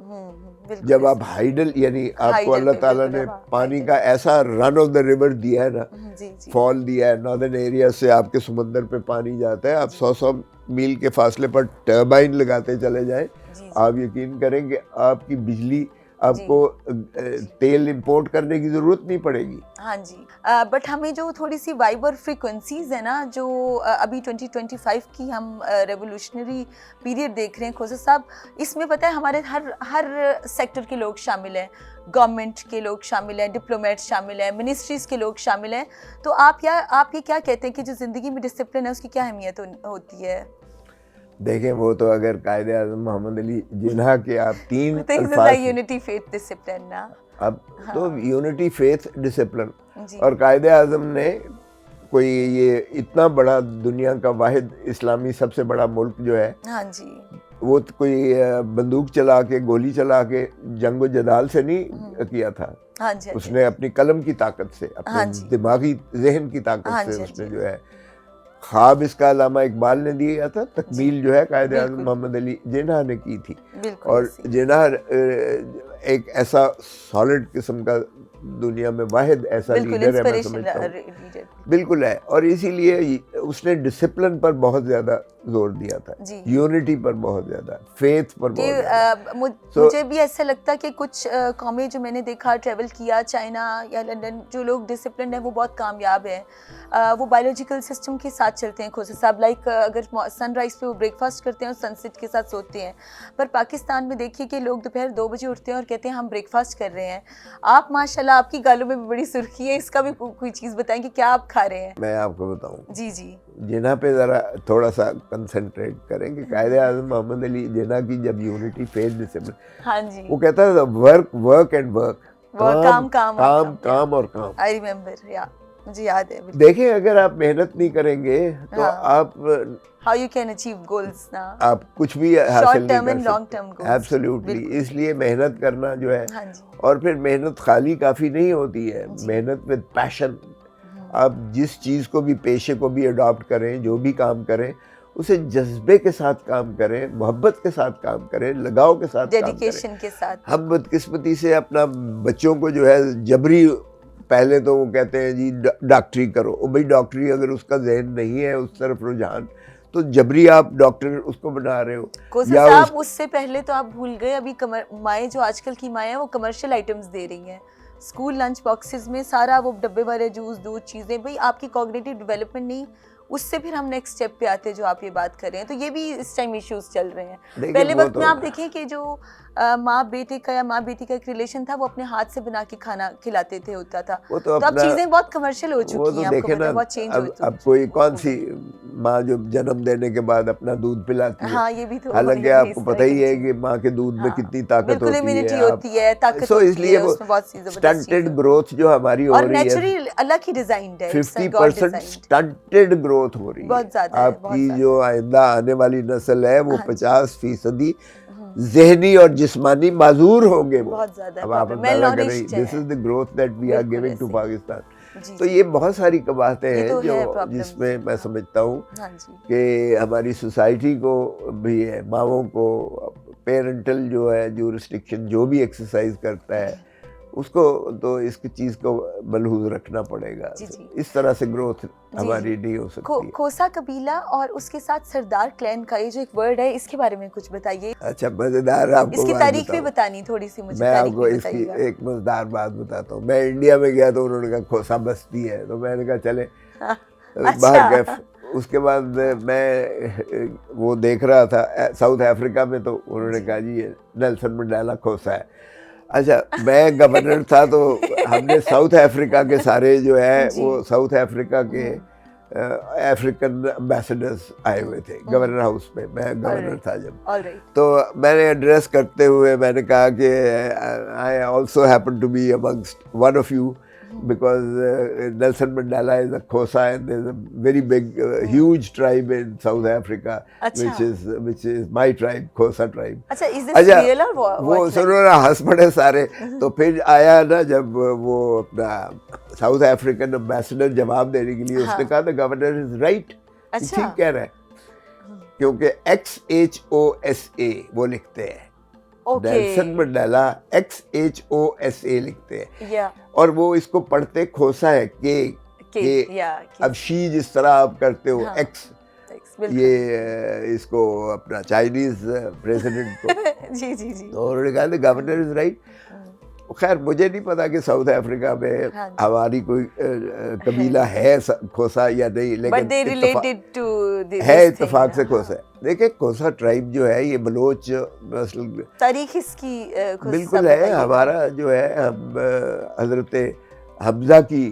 Speaker 3: जब आप हाइडल यानी आपको अल्लाह ताला ने पानी का ऐसा रन ऑफ द रिवर दिया है ना, फॉल दिया है, नॉर्दर्न एरिया से आपके समुंदर पे पानी जाता है, आप 100 मील के फासले पर टर्बाइन लगाते चले जाएं, आप यकीन करेंगे आपकी बिजली आपको तेल इंपोर्ट करने की जरूरत नहीं पड़ेगी।
Speaker 2: हाँ जी, बट हमें जो थोड़ी सी वाइब और फ्रीक्वेंसीज है ना, जो अभी 2025 की हम रेवोल्यूशनरी पीरियड देख रहे हैं खोसा साहब, इसमें पता है हमारे हर सेक्टर के लोग शामिल हैं, गवर्नमेंट के लोग शामिल हैं, डिप्लोमेट शामिल हैं, मिनिस्ट्रीज़ के लोग शामिल हैं। तो आप ये क्या कहते हैं कि जो ज़िंदगी में डिसिप्लिन है उसकी क्या अहमियत होती है?
Speaker 3: देखें वो तो अगर कायदे आज़म मोहम्मद अली जिन्ना के आप 3 अल्फाज
Speaker 2: यूनिटी फेथ डिसिप्लिन ना,
Speaker 3: अब तो यूनिटी फेथ डिसिप्लिन और कायदे आज़म ने कोई ये इतना बड़ा दुनिया का वाहिद इस्लामी सबसे बड़ा मुल्क जो है,
Speaker 2: हाँ जी,
Speaker 3: वो तो कोई बंदूक चला के गोली चला के जंगो जदाल से नहीं किया था।
Speaker 2: हाँ जी,
Speaker 3: उसने अपनी कलम की ताकत से, अपने दिमागी जहन की ताकत से उसने जो है ख्वाब इसका अल्लामा इकबाल ने दिया था, तकमील जो है कायदे आज़म मोहम्मद अली जिन्ना ने की थी। और जिन्ना एक ऐसा सॉलिड किस्म का दुनिया में वाहिद ऐसा लीडर है, मैं समझता हूँ बिल्कुल है। और इसीलिए उसने डिसिप्लिन पर बहुत ज़्यादा जोर दिया था, यूनिटी पर बहुत ज़्यादा, फेथ पर बहुत ज़्यादा।
Speaker 2: मुझे भी ऐसा लगता है कि कुछ कौमें जो मैंने देखा ट्रैवल किया, चाइना या लंदन, जो लोग डिसिप्लिन है वो बहुत कामयाब हैं। वो बायोलॉजिकल सिस्टम के साथ चलते हैं खोसा साहब, लाइक अगर सनराइज पे वो ब्रेकफास्ट करते हैं और सनसेट के साथ सोते हैं। पर पाकिस्तान में देखिए कि लोग दोपहर 2 बजे उठते हैं और कहते हैं हम ब्रेकफास्ट कर रहे हैं। आप माशाल्लाह आपकी गालों में भी बड़ी सुर्खी है, इसका भी कोई चीज़ बताएं कि क्या आप खा रहे हैं? मैं
Speaker 3: आपको बताऊं
Speaker 2: जी जी,
Speaker 3: जिन्ना पे ज़रा थोड़ा सा कंसंट्रेट करेंगे। कायदे आज़म मोहम्मद अली जिन्ना की जब यूनिटी फेथ डिसिप्लिन,
Speaker 2: हाँ जी,
Speaker 3: वो कहता था वर्क एंड वर्क, काम और काम।
Speaker 2: आई रिमेम्बर, या मुझे याद है।
Speaker 3: देखें अगर आप मेहनत नहीं करेंगे तो आप
Speaker 2: how you can achieve goals ना,
Speaker 3: आप कुछ भी हासिल नहीं कर सकते।
Speaker 2: Long term goals,
Speaker 3: absolutely. इसलिए मेहनत करना जो है, और फिर मेहनत खाली काफ़ी नहीं होती है, मेहनत विद पैशन। आप जिस चीज़ को भी, पेशे को भी अडॉप्ट करें, जो भी काम करें, उसे जज्बे के साथ काम करें, मोहब्बत के साथ काम करें, लगाव के साथ,
Speaker 2: डेडिकेशन के साथ।
Speaker 3: हम बदकिस्मती से अपना बच्चों को जो है जबरी, पहले तो वो कहते हैं जी डॉक्टरी करो, और भाई डॉक्टरी अगर उसका जहन नहीं है, उस तरफ रुझान, तो जबरी आप डॉक्टर उसको बना रहे हो।
Speaker 2: या साहब उससे पहले तो आप भूल गए, अभी माएँ जो आजकल की माएँ हैं वो कमर्शियल आइटम्स दे रही हैं स्कूल लंच बॉक्सेस में, सारा वो डब्बे वाले जूस, दूध, चीज़ें। भाई आपकी कॉग्निटिव डेवलपमेंट नहीं, उससे फिर हम नेक्स्ट स्टेप पे आते हैं जो आप ये बात कर रहे हैं। तो ये भी इस टाइम इश्यूज चल रहे हैं। पहले वक्त में आप देखें कि जो माँ बेटे का या माँ बेटी का एक रिलेशन था, वो अपने हाथ से बना के खाना खिलाते थे, होता था। तो अब चीजें बहुत कमर्शियल हो चुकी हैं, आपको पता है, बहुत चेंज हो चुकी है।
Speaker 3: अब कोई कौन सी माँ जो जन्म देने के बाद अपना दूध पिलाती है?
Speaker 2: हाँ, ये भी तो,
Speaker 3: हालांकि आपको पता ही है कि माँ के दूध में कितनी ताकत होती है,
Speaker 2: ताकत
Speaker 3: होती है, इसलिए वो स्टंटेड ग्रोथ जो हमारी हो रही है,
Speaker 2: नेचुरल अल्लाह की डिजाइन है,
Speaker 3: 50% स्टंटेड ग्रोथ हो रही है। आपकी जो आइंदा आने वाली नस्ल है वो 50% ज़हनी और जिस्मानी माजूर होंगे। वो
Speaker 2: बहुत ज़्यादा,
Speaker 3: अब आप अंदाजा करें, this is the growth that we are giving to Pakistan. तो ये बहुत सारी बातें हैं जो, जिसमें मैं समझता हूँ कि हमारी सोसाइटी को भी है, माँओं को, पेरेंटल जो है ज्यूरिसडिक्शन जो भी एक्सरसाइज करता है उसको तो इसकी चीज़ को मलहूज रखना पड़ेगा।
Speaker 2: जी, जी।
Speaker 3: इस तरह से ग्रोथ हमारी नहीं हो सकती है।
Speaker 2: खोसा कबीला और उसके साथ सरदार क्लैन का ये जो एक वर्ड है, इसके बारे में कुछ बताइए।
Speaker 3: अच्छा, मज़ेदार आपको
Speaker 2: इसकी
Speaker 3: बात
Speaker 2: तारीख भी
Speaker 3: बताऊं।
Speaker 2: बतानी थोड़ी सी मुझे,
Speaker 3: मैं
Speaker 2: तारीख
Speaker 3: आपको
Speaker 2: भी
Speaker 3: इसकी
Speaker 2: बताइएगा।
Speaker 3: एक मज़ेदार बात बताता हूँ। मैं इंडिया में गया तो उन्होंने कहा खोसा बस्ती है, तो मैंने कहा चले बाहर गए। उसके बाद मैं वो देख रहा था साउथ अफ्रीका में, तो उन्होंने कहा जी ये नेल्सन मंडेला खोसा है। अच्छा, मैं गवर्नर था तो हमने साउथ अफ्रीका के सारे जो है वो साउथ अफ्रीका के अफ्रीकन एम्बेसडर्स आए हुए थे गवर्नर हाउस में। मैं गवर्नर था जब, तो मैंने एड्रेस करते हुए मैंने कहा कि I also happen to be amongst one of you because Nelson Mandela is a Xhosa and there's a very big, huge tribe in South Africa, which is my tribe, Xhosa tribe.
Speaker 2: अच्छा, is this real or what?
Speaker 3: वो सुनो ना, हंस पड़े सारे। तो फिर आया ना जब वो अपना साउथ अफ्रीकन एम्बेसडर जवाब देने के लिए, उसने कहा द गवर्नर इज राइट, ठीक कह रहा है, क्योंकि XHOSA वो लिखते हैं। नेल्सन मंडेला XHOSA लिखते हैं, और वो इसको पढ़ते खोसा है के। अब शी जिस तरह आप करते हो एक्स, ये इसको अपना चाइनीज प्रेसिडेंट को
Speaker 2: जी जी जी,
Speaker 3: तो उन्होंने कहा गवर्नर इज राइट। खैर मुझे नहीं पता कि साउथ अफ्रीका में हमारी कोई कबीला है खोसा या नहीं, लेकिन है इत्तेफाक से खोसा। देखिए खोसा ट्राइब जो है ये बलोच,
Speaker 2: तारीख इसकी
Speaker 3: बिल्कुल है। हमारा जो है, हम हजरत हमजा की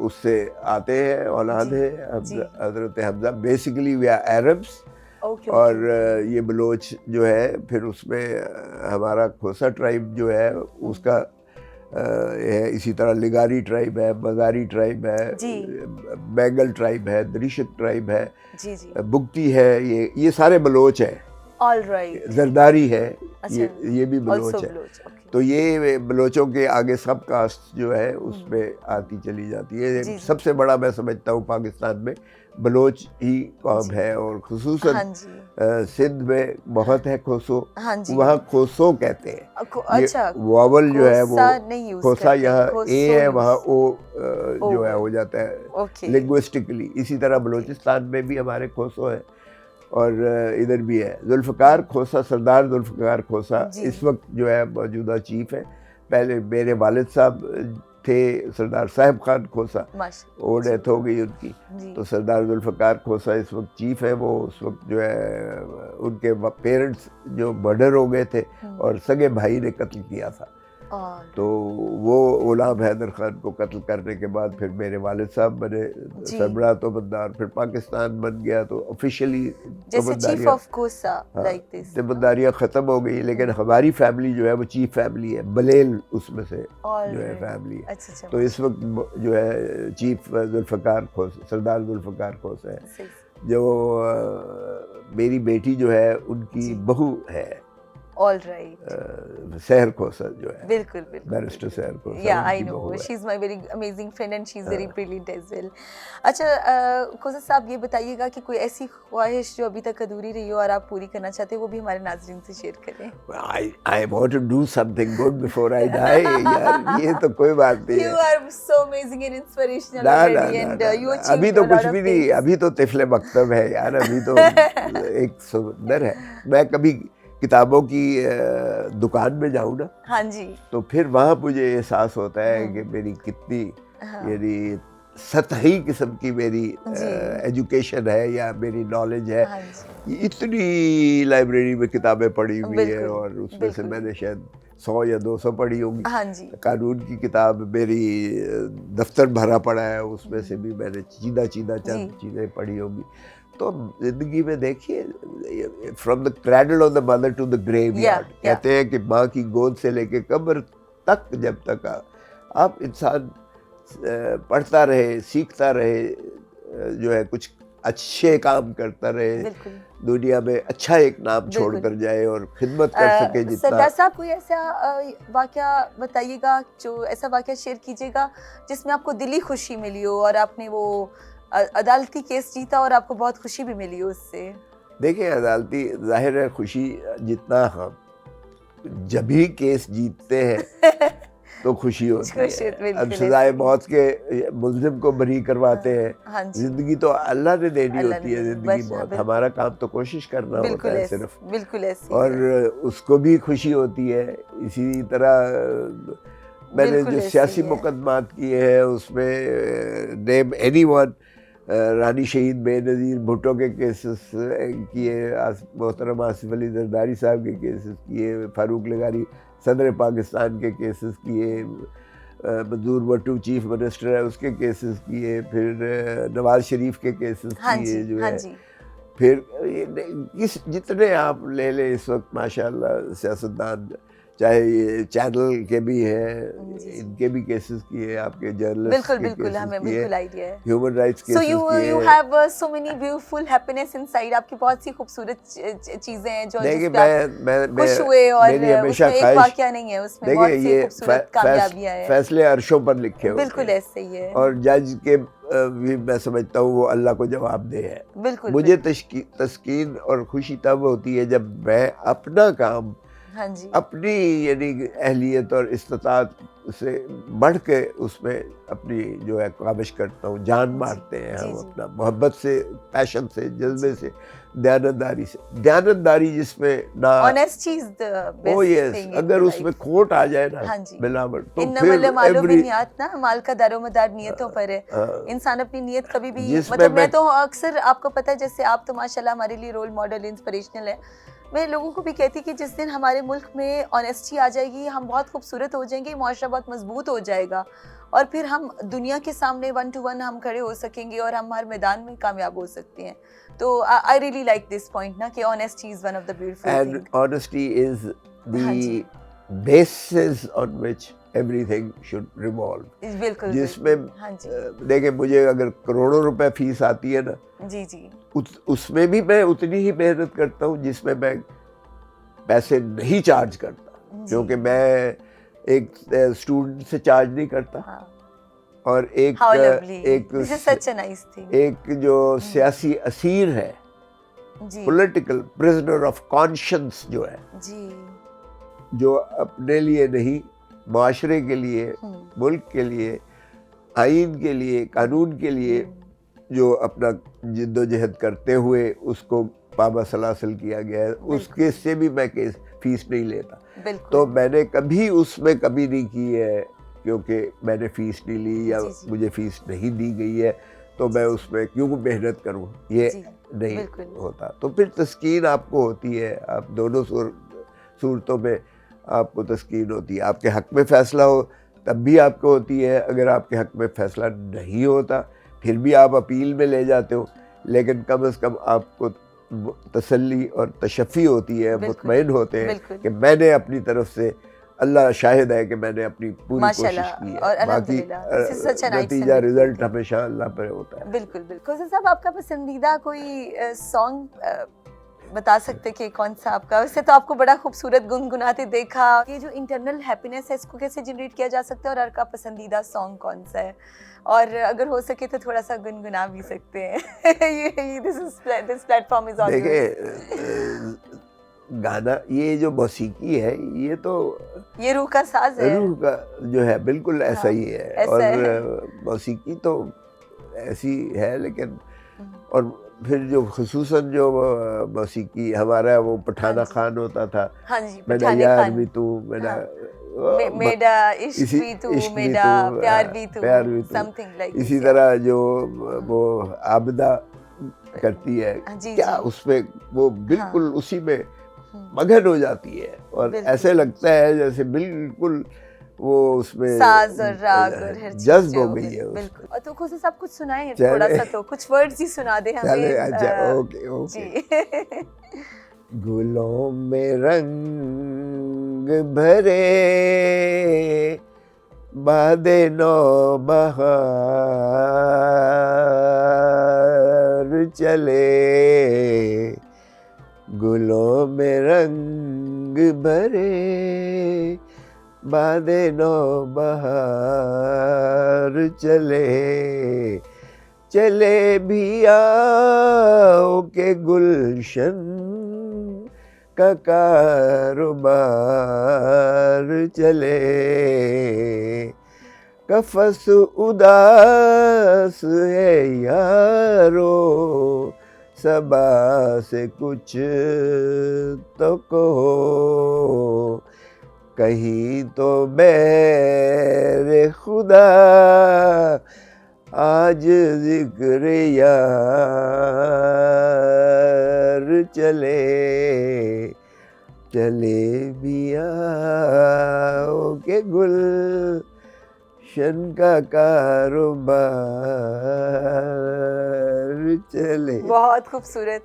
Speaker 3: उससे आते हैं, औलाद है हजरत Hamza. Basically we are Arabs, और ये बलोच जो है, फिर उसमें हमारा खोसा ट्राइब जो है उसका है। इसी तरह लिगारी ट्राइब है, बगारी ट्राइब है, बैंगल ट्राइब है, दरिशक ट्राइब है, बुगटी है, ये सारे बलोच हैं। जरदारी है, ये भी बलोच है। तो ये बलोचों के आगे सब कास्ट जो है उसमें आती चली जाती है। सबसे बड़ा मैं समझता हूँ पाकिस्तान में बलोच ही कौम है, और खुसूसन सिंध में बहुत है खोसो, वहाँ खोसो कहते हैं। ये वावल जो है वो खोसा, यहाँ ए है वहाँ ओ जो है हो जाता है लिंग्विस्टिकली। इसी तरह बलोचिस्तान में भी हमारे खोसो है, और इधर भी है जुल्फ़कार खोसा, सरदार जुल्फ़कार खोसा इस वक्त जो है मौजूदा चीफ है। पहले मेरे वालिद साहब थे सरदार साहब खान खोसा, वो डेथ हो गई उनकी, तो सरदार जुल्फ़कार खोसा इस वक्त चीफ है। वो उस वक्त जो है उनके पेरेंट्स जो मर्डर हो गए थे और सगे भाई ने कत्ल किया था, तो वो गुलाम हैदर खान को कत्ल करने के बाद फिर मेरे वालिद साहब बने सरबराह तोबनदार। फिर पाकिस्तान बन गया तो ऑफिशियली तोबनदारियाँ ख़त्म हो गई, लेकिन हमारी फैमिली जो है वो चीफ फैमिली है, बलेल उसमें से जो है फैमिली है। तो इस वक्त जो है चीफ जुल्फ़कार खोसा, सरदार जुल्फ़कार खोसा है। जो मेरी बेटी जो है उनकी बहू है सहर खोसा जो है,
Speaker 2: बिल्कुल
Speaker 3: barrister Sehar Khosa.
Speaker 2: Yeah I know, she is my very amazing friend and she is very brilliant as well. अच्छा खोसा साहब, ये बताइएगा कि कोई ऐसी ख्वाहिश जो अभी तक अधूरी रही हो और आप पूरी करना चाहते हो, वो भी हमारे नाज़रीन से शेयर करें।
Speaker 3: I want to do something good before I die. यार ये तो कोई बात नहीं है।
Speaker 2: You are so amazing and inspirational already, and you achieved
Speaker 3: अभी तो कुछ भी नहीं, अभी तो तिफले मकतब है यार, अभी तो एक सुंदर है। मैं कभी किताबों की दुकान में जाऊँ ना,
Speaker 2: हाँ जी, तो
Speaker 3: फिर वहाँ मुझे एहसास होता है कि मेरी कितनी यानी सतही किस्म की मेरी एजुकेशन है या मेरी नॉलेज है। इतनी लाइब्रेरी में किताबें पढ़ी हुई है, और उसमें से मैंने शायद 100 या 200 पढ़ी होंगी। कानून की किताब मेरी दफ्तर भरा पड़ा है, उसमें से भी मैंने चीदा चंद चीज़ें पढ़ी होंगी। तो जिंदगी में देखिए, from the cradle of the mother to the graveyard, कहते हैं कि माँ की गोद से लेके कब्र तक, जब तक आप इंसान पढ़ता रहे, सीखता रहे, जो है कुछ अच्छे काम करता रहे, दुनिया में अच्छा एक नाम छोड़ कर जाए और खिदमत कर सके जितना।
Speaker 2: सरदार साहब, कोई ऐसा वाक़या बताइएगा, जो ऐसा वाक़या शेयर कीजिएगा जिसमें आपको दिली खुशी मिली हो और आपने वो अदालती केस जीता और आपको बहुत खुशी भी मिली हो उससे।
Speaker 3: देखिए अदालती जाहिर है खुशी जितना हम जब भी केस जीतते हैं तो खुशी होती
Speaker 2: खुशी,
Speaker 3: है।
Speaker 2: बिल्कुल
Speaker 3: अब
Speaker 2: ऐसे
Speaker 3: सजाए
Speaker 2: ही।
Speaker 3: मौत के मुल्जिम को बरी करवाते हैं।
Speaker 2: हाँ जी,
Speaker 3: जिंदगी तो अल्लाह ने देनी
Speaker 2: अल्लाह
Speaker 3: होती
Speaker 2: ने
Speaker 3: है,
Speaker 2: देनी,
Speaker 3: जिंदगी
Speaker 2: बस, हाँ,
Speaker 3: मौत
Speaker 2: बिल्कुल।
Speaker 3: हमारा काम तो कोशिश करना होता
Speaker 2: बिल्कुल
Speaker 3: है
Speaker 2: ऐसे,
Speaker 3: सिर्फ,
Speaker 2: बिल्कुल ऐसे ही
Speaker 3: और
Speaker 2: है।
Speaker 3: उसको भी खुशी होती है। इसी तरह मैंने
Speaker 2: बिल्कुल
Speaker 3: जो
Speaker 2: ऐसे
Speaker 3: सियासी
Speaker 2: ही है।
Speaker 3: मुकदमात किए हैं उसमें नेम एनीवन, रानी शहीद बेनज़ीर भुट्टो के केसेस किए, मोहतरम आसिफ अली जरदारी साहब के केसेस किए, फारूक लगारी सदर पाकिस्तान के केसेस किए, मंजूर भट्टू चीफ मिनिस्टर है उसके केसेस किए, फिर नवाज शरीफ के केसेस
Speaker 2: हाँ
Speaker 3: किए
Speaker 2: जी,
Speaker 3: जो
Speaker 2: हाँ
Speaker 3: है,
Speaker 2: जी,
Speaker 3: फिर किस जितने आप ले लें इस वक्त माशाल्लाह सियासतदान, चाहे ये चैनल के भी हैं,
Speaker 2: जी, जी।
Speaker 3: इनके भी केसेस किए, आपके जर्नलिस्ट
Speaker 2: बिल्कुल
Speaker 3: के
Speaker 2: बिल्कुल
Speaker 3: केसेस
Speaker 2: हमें
Speaker 3: किए,
Speaker 2: बिल्कुल आइडिया है।
Speaker 3: Human rights
Speaker 2: so
Speaker 3: cases
Speaker 2: you
Speaker 3: किए।
Speaker 2: Have so many beautiful happiness inside, आपकी बहुत सी खूबसूरत चीजें हैं जो
Speaker 3: देखिए
Speaker 2: जिस पे आप
Speaker 3: मैं
Speaker 2: खुश हुए, और
Speaker 3: मेरी हमेशा
Speaker 2: उसमें एक
Speaker 3: ख्वाहिश,
Speaker 2: वाकया नहीं है, उसमें
Speaker 3: देखिए
Speaker 2: बहुत सी
Speaker 3: ये
Speaker 2: खूबसूरत कामयाबियां हैं।
Speaker 3: फैसले अर्शों पर लिखे होते
Speaker 2: बिल्कुल
Speaker 3: हैं,
Speaker 2: ऐसे ही है।
Speaker 3: और जज के भी मैं समझता हूँ वो अल्लाह को जवाबदेह है।
Speaker 2: बिल्कुल
Speaker 3: मुझे
Speaker 2: बिल्कुल।
Speaker 3: तस्कीन और खुशी तब होती है जब मैं अपना काम
Speaker 2: हाँ जी,
Speaker 3: अपनी यानी अहलियत और इस्तात से बढ़ के उसमें अपनी जो है काविश करता हूँ। जान मारते हैं
Speaker 2: जी,
Speaker 3: हम
Speaker 2: जी।
Speaker 3: अपना, मोहब्बत से, पैशन से, जज्बे से, दयानतदारी से, दयानतदारी जिसमें ना
Speaker 2: honesty is the
Speaker 3: oh
Speaker 2: best
Speaker 3: yes,
Speaker 2: thing in
Speaker 3: अगर
Speaker 2: लाइफ।
Speaker 3: उसमें खोट आ जाए ना
Speaker 2: हाँ जी,
Speaker 3: मिलावट तो
Speaker 2: इन्नमल
Speaker 3: फिर
Speaker 2: मालूम
Speaker 3: एवरी
Speaker 2: बिनियात ना, माल का दारोमदार नियतों पर है। इंसान अपनी नियत कभी भी,
Speaker 3: जिसमें
Speaker 2: मतलब मैं
Speaker 3: मैं
Speaker 2: तो अक्सर, आपको पता है, जैसे आप तो माशाल्लाह हमारे लिए रोल मॉडल इंस्पिरेशनल है, मैं लोगों को भी कहती कि जिस दिन हमारे मुल्क में ऑनेस्टी आ जाएगी, हम बहुत खूबसूरत हो जाएंगे, मुआशरा बहुत मजबूत हो जाएगा, और फिर हम दुनिया के सामने 1 to 1 हम खड़े हो सकेंगे और हम हर मैदान में कामयाब हो सकते हैं। तो I really like this point ना कि honesty is one of the beautiful
Speaker 3: and
Speaker 2: thing.
Speaker 3: Honesty is
Speaker 2: हाँ जी,
Speaker 3: the basis on which everything should revolve.
Speaker 2: बिल्कुल
Speaker 3: जिसमें
Speaker 2: बिल्कुल, हाँ जी,
Speaker 3: देखिए मुझे अगर करोड़ों रुपए फीस आती है ना,
Speaker 2: जी जी,
Speaker 3: उसमें भी मैं उतनी ही मेहनत करता हूँ जिसमें मैं पैसे नहीं चार्ज करता,
Speaker 2: जी।
Speaker 3: क्योंकि मैं एक स्टूडेंट से चार्ज नहीं करता,
Speaker 2: हाँ,
Speaker 3: और एक
Speaker 2: हाउ लवली,
Speaker 3: एक
Speaker 2: this is such a nice thing.
Speaker 3: एक जो सियासी असीर है,
Speaker 2: जी
Speaker 3: पॉलिटिकल प्रिजनर ऑफ कॉन्शियंस जो है,
Speaker 2: जी,
Speaker 3: जो अपने लिए नहीं, माशरे के लिए, मुल्क के लिए, आइन के लिए, कानून के लिए जो अपना जिद्दोजहद करते हुए उसको पाबा सलासल किया गया है, उसके से भी मैं केस फीस नहीं लेता।
Speaker 2: बिल्कुल।
Speaker 3: तो मैंने कभी उसमें कभी नहीं की है, क्योंकि मैंने फीस नहीं ली या
Speaker 2: जी, जी।
Speaker 3: मुझे फीस नहीं दी गई है तो मैं उसमें क्यों मेहनत करूं, ये
Speaker 2: जी,
Speaker 3: नहीं
Speaker 2: बिल्कुल।
Speaker 3: होता। तो फिर तस्कीन आपको होती है, आप दोनों सूरतों में आपको तस्कीन होती है। आपके हक में फ़ैसला हो तब भी आपको होती है, अगर आपके हक में फ़ैसला नहीं होता फिर भी आप अपील में ले जाते हो, लेकिन कम से कम आपको तसल्ली और तशफ़ी होती है, मुतमईन होते हैं कि मैंने अपनी तरफ से, अल्लाह शाहिद है कि मैंने अपनी पूरी कोशिश की है,
Speaker 2: और
Speaker 3: बाकी नतीजा रिजल्ट हमेशा अल्लाह पर होता है।
Speaker 2: बिल्कुल बिल्कुल। खोसा साहब, आपका पसंदीदा कोई सॉन्ग बता सकते कि कौन सा आपका? वैसे तो आपको बड़ा खूबसूरत गुनगुनाते देखा, ये जो इंटरनल हैप्पीनेस है इसको कैसे जनरेट किया जा सकता है, और आपका पसंदीदा सॉन्ग कौन सा है, और अगर हो सके तो थोड़ा सा गुनगुना भी सकते हैं। This platform is all yours.
Speaker 3: देखिए गाना, ये जो मौसीकी है ये तो
Speaker 2: ये रूह का साज है,
Speaker 3: रूह का जो है बिल्कुल ऐसा ही है,
Speaker 2: ऐसा
Speaker 3: और
Speaker 2: है।
Speaker 3: मौसीकी तो ऐसी है, लेकिन और फिर जो खुसूसन जो मौसीकी हमारा वो पठाना खान होता था,
Speaker 2: हाँ जी,
Speaker 3: मेरा यार भी तू, मेरा
Speaker 2: मेरा इश्क भी तू, मेरा प्यार भी तू, समथिंग लाइक
Speaker 3: इसी तरह जो वो आबिदा करती है, क्या उसमें वो बिल्कुल उसी में मगन हो जाती है, और ऐसे लगता है जैसे बिल्कुल वो उसमें
Speaker 2: साज और राग और हर चीज
Speaker 3: जज्ब हो गई है।
Speaker 2: बिल्कुल। और तो खुशी साहब कुछ सुनाए थोड़ा सा, तो कुछ वर्ड्स ही सुना दे हमें।
Speaker 3: अच्छा, ओके ओके। गुलों में रंग भरे बादे नौ बहार चले, गुलों में रंग भरे बादे नौ बहार चले, चले भी आओ के गुलशन का कारोबार चले, कफस उदास है यारो, सबा से कुछ तो कहो, कहीं तो मेरे खुदा आज जिक्र यार चले, चले भी आओ के गुलशन का कारोबार चले।
Speaker 2: बहुत खूबसूरत।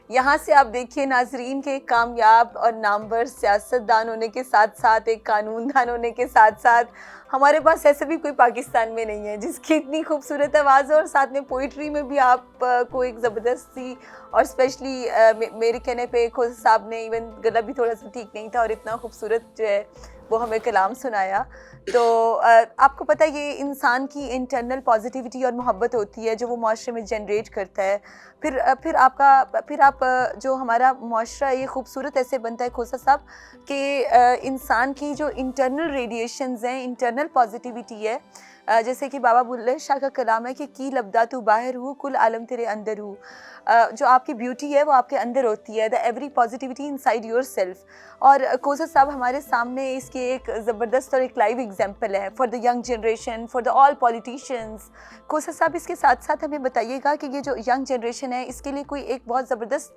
Speaker 2: यहाँ से आप देखिए नाजरीन के कामयाब और नामवर सियासतदान होने के साथ साथ एक कानूनदान होने के साथ साथ हमारे पास ऐसे भी कोई पाकिस्तान में नहीं है जिसकी इतनी खूबसूरत आवाज़ है, और साथ में पोइट्री में भी आपको एक ज़बरदस्ती, और स्पेशली मेरे कहने पे खोसा साहब ने इवन गला भी थोड़ा सा ठीक नहीं था और इतना खूबसूरत जो है वो हमें कलाम सुनाया। तो आपको पता है ये इंसान की इंटरनल पॉजिटिविटी और मोहब्बत होती है जो वो माशरे में जनरेट करता है। फिर आप जो हमारा माशरा ये खूबसूरत ऐसे बनता है खोसा साहब कि इंसान की जो इंटरनल रेडिएशंस हैं, इंटरनल पॉजिटिविटी है, जैसे कि बाबा बुल्ले शाह का कलाम है कि की लब्दा तू बाहर हूँ कुल आलम तेरे अंदर हूँ। जो आपकी ब्यूटी है वो आपके अंदर होती है, the every positivity inside your self. और खोसा साहब हमारे सामने इसकी एक ज़बरदस्त और एक लाइव एग्जांपल है for the young generation, for the all politicians. Khosa साहब इसके साथ साथ हमें बताइएगा कि ये जो यंग जनरेशन है इसके लिए कोई एक बहुत ज़बरदस्त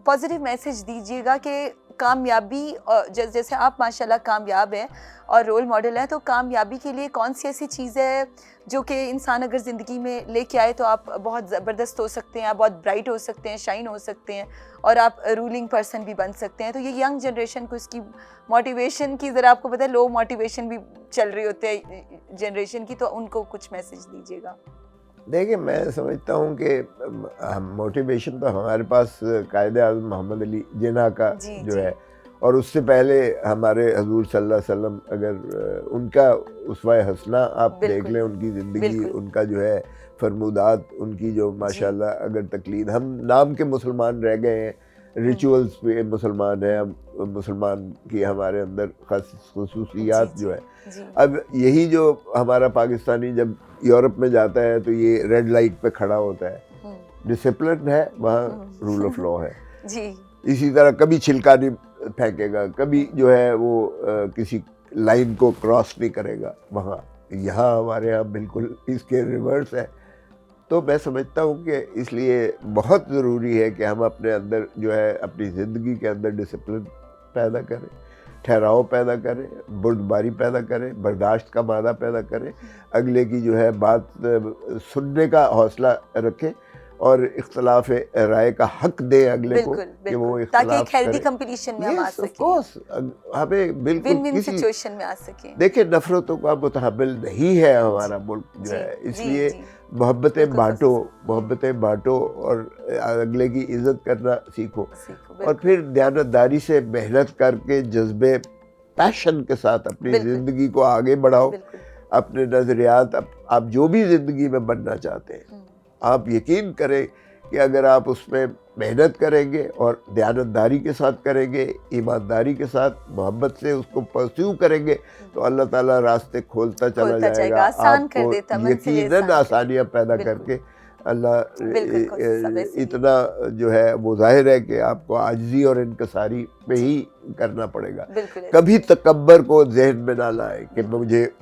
Speaker 2: पॉजिटिव मैसेज दीजिएगा कि कामयाबी, जैसे आप माशाल्लाह कामयाब हैं और रोल मॉडल हैं, तो कामयाबी के लिए कौन सी ऐसी चीज़ है जो कि इंसान अगर ज़िंदगी में लेके आए तो आप बहुत ज़बरदस्त हो सकते हैं, आप बहुत ब्राइट हो सकते हैं, शाइन हो सकते हैं और आप रूलिंग पर्सन भी बन सकते हैं। तो ये यंग जनरेशन को इसकी मोटिवेशन की, ज़रा आपको पता है लो मोटिवेशन भी चल रही होती है जनरेशन की, तो उनको कुछ मैसेज दीजिएगा।
Speaker 3: देखिए, मैं समझता हूँ कि मोटिवेशन तो हमारे पास कायदे-ए-आज़म मोहम्मद अली जिन्ना का जो है, और उससे पहले हमारे हजूर सल्लल्लाहु अलैहि वसल्लम, अगर उनका उसवा हसना आप देख लें, उनकी ज़िंदगी, उनका जो है फरमूदात, उनकी जो माशाल्लाह अगर तकलीद, हम नाम के मुसलमान रह गए हैं, रिचुअल्स पे मुसलमान हैं, अब मुसलमान की हमारे अंदर खसूसियात जो है। अब यही जो हमारा पाकिस्तानी जब यूरोप में जाता है तो ये रेड लाइट पे खड़ा होता है, डिसिप्लिन है वहाँ, रूल ऑफ लॉ है जी। इसी तरह कभी छिलका नहीं फेंकेगा, कभी जो है वो किसी लाइन को क्रॉस नहीं करेगा वहाँ। यहाँ हमारे यहाँ बिल्कुल इसके रिवर्स है। तो मैं समझता हूँ कि इसलिए बहुत ज़रूरी है कि हम अपने अंदर जो है अपनी ज़िंदगी के अंदर डिसिप्लिन पैदा करें, ठहराव पैदा करें, बुर्दबारी पैदा करें, बर्दाश्त का मादा पैदा करें, अगले की जो है बात सुनने का हौसला रखें और इख्तलाफ राय का हक दे अगले को कि वो इख्तलाफ
Speaker 2: ताकि एक हेल्दी कंपटीशन में हम आ सकें। ऑफ कोर्स,
Speaker 3: हमें बिल्कुल
Speaker 2: विन-विन सिचुएशन में आ सकें।
Speaker 3: देखिए, नफरतों का मुतहम्मिल नहीं है हमारा मुल्क जो है, इसलिए मोहब्बतें बांटो और अगले की इज्जत करना सीखो और फिर दयानतदारी से मेहनत करके जज्बे पैशन के साथ अपनी ज़िंदगी को आगे बढ़ाओ। अपने नज़रियात, आप जो भी ज़िंदगी में बनना चाहते हैं, आप यकीन करें कि अगर आप उसमें मेहनत करेंगे और दयानतदारी के साथ करेंगे, ईमानदारी के साथ, मोहब्बत से उसको परस्यू करेंगे, तो अल्लाह ताला रास्ते खोलता चला जाएगा, आपको यकीनन आसानियाँ पैदा करके अल्लाह इतना जो है वो जाहिर है कि आपको आजिज़ी और इनकसारी पे ही करना पड़ेगा। कभी तकब्बर को जहन में ना लाए कि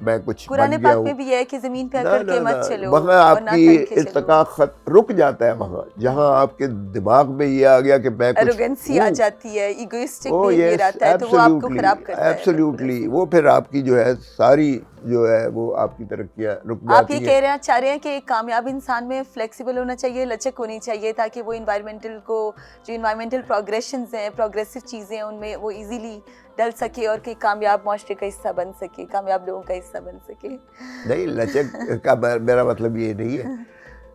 Speaker 3: मैं कुछ बन गया हूँ।
Speaker 2: में भी है कि ज़मीन पे आकर के मत चलो,
Speaker 3: वहाँ आपकी इर्तिका रुक जाता है। वहाँ जहाँ आपके दिमाग में ये आ गया कि मैं कुछ
Speaker 2: एरोगेंसी आ जाती है, इगोइस्टिक बिहेवियर आता है, तो वो आपको खराब करता है।
Speaker 3: एब्सोल्युटली, वो फिर आपकी जो है सारी जो है वो आपकी तरक्कियाँ रुक जाती है।
Speaker 2: आप ये चाह रहे हैं कि एक कामयाब इंसान में फ्लेक्सिबल होना चाहिए, लचक होनी चाहिए, ताकि वो जो इन्वायरमेंटल प्रोग्रेशंस हैं, प्रोग्रेसिव चीज़ें हैं, उनमें वो इजीली डल सके और कि कामयाब माशरे का हिस्सा बन सके, कामयाब लोगों का हिस्सा बन सके।
Speaker 3: नहीं, लचक का मेरा मतलब ये नहीं है।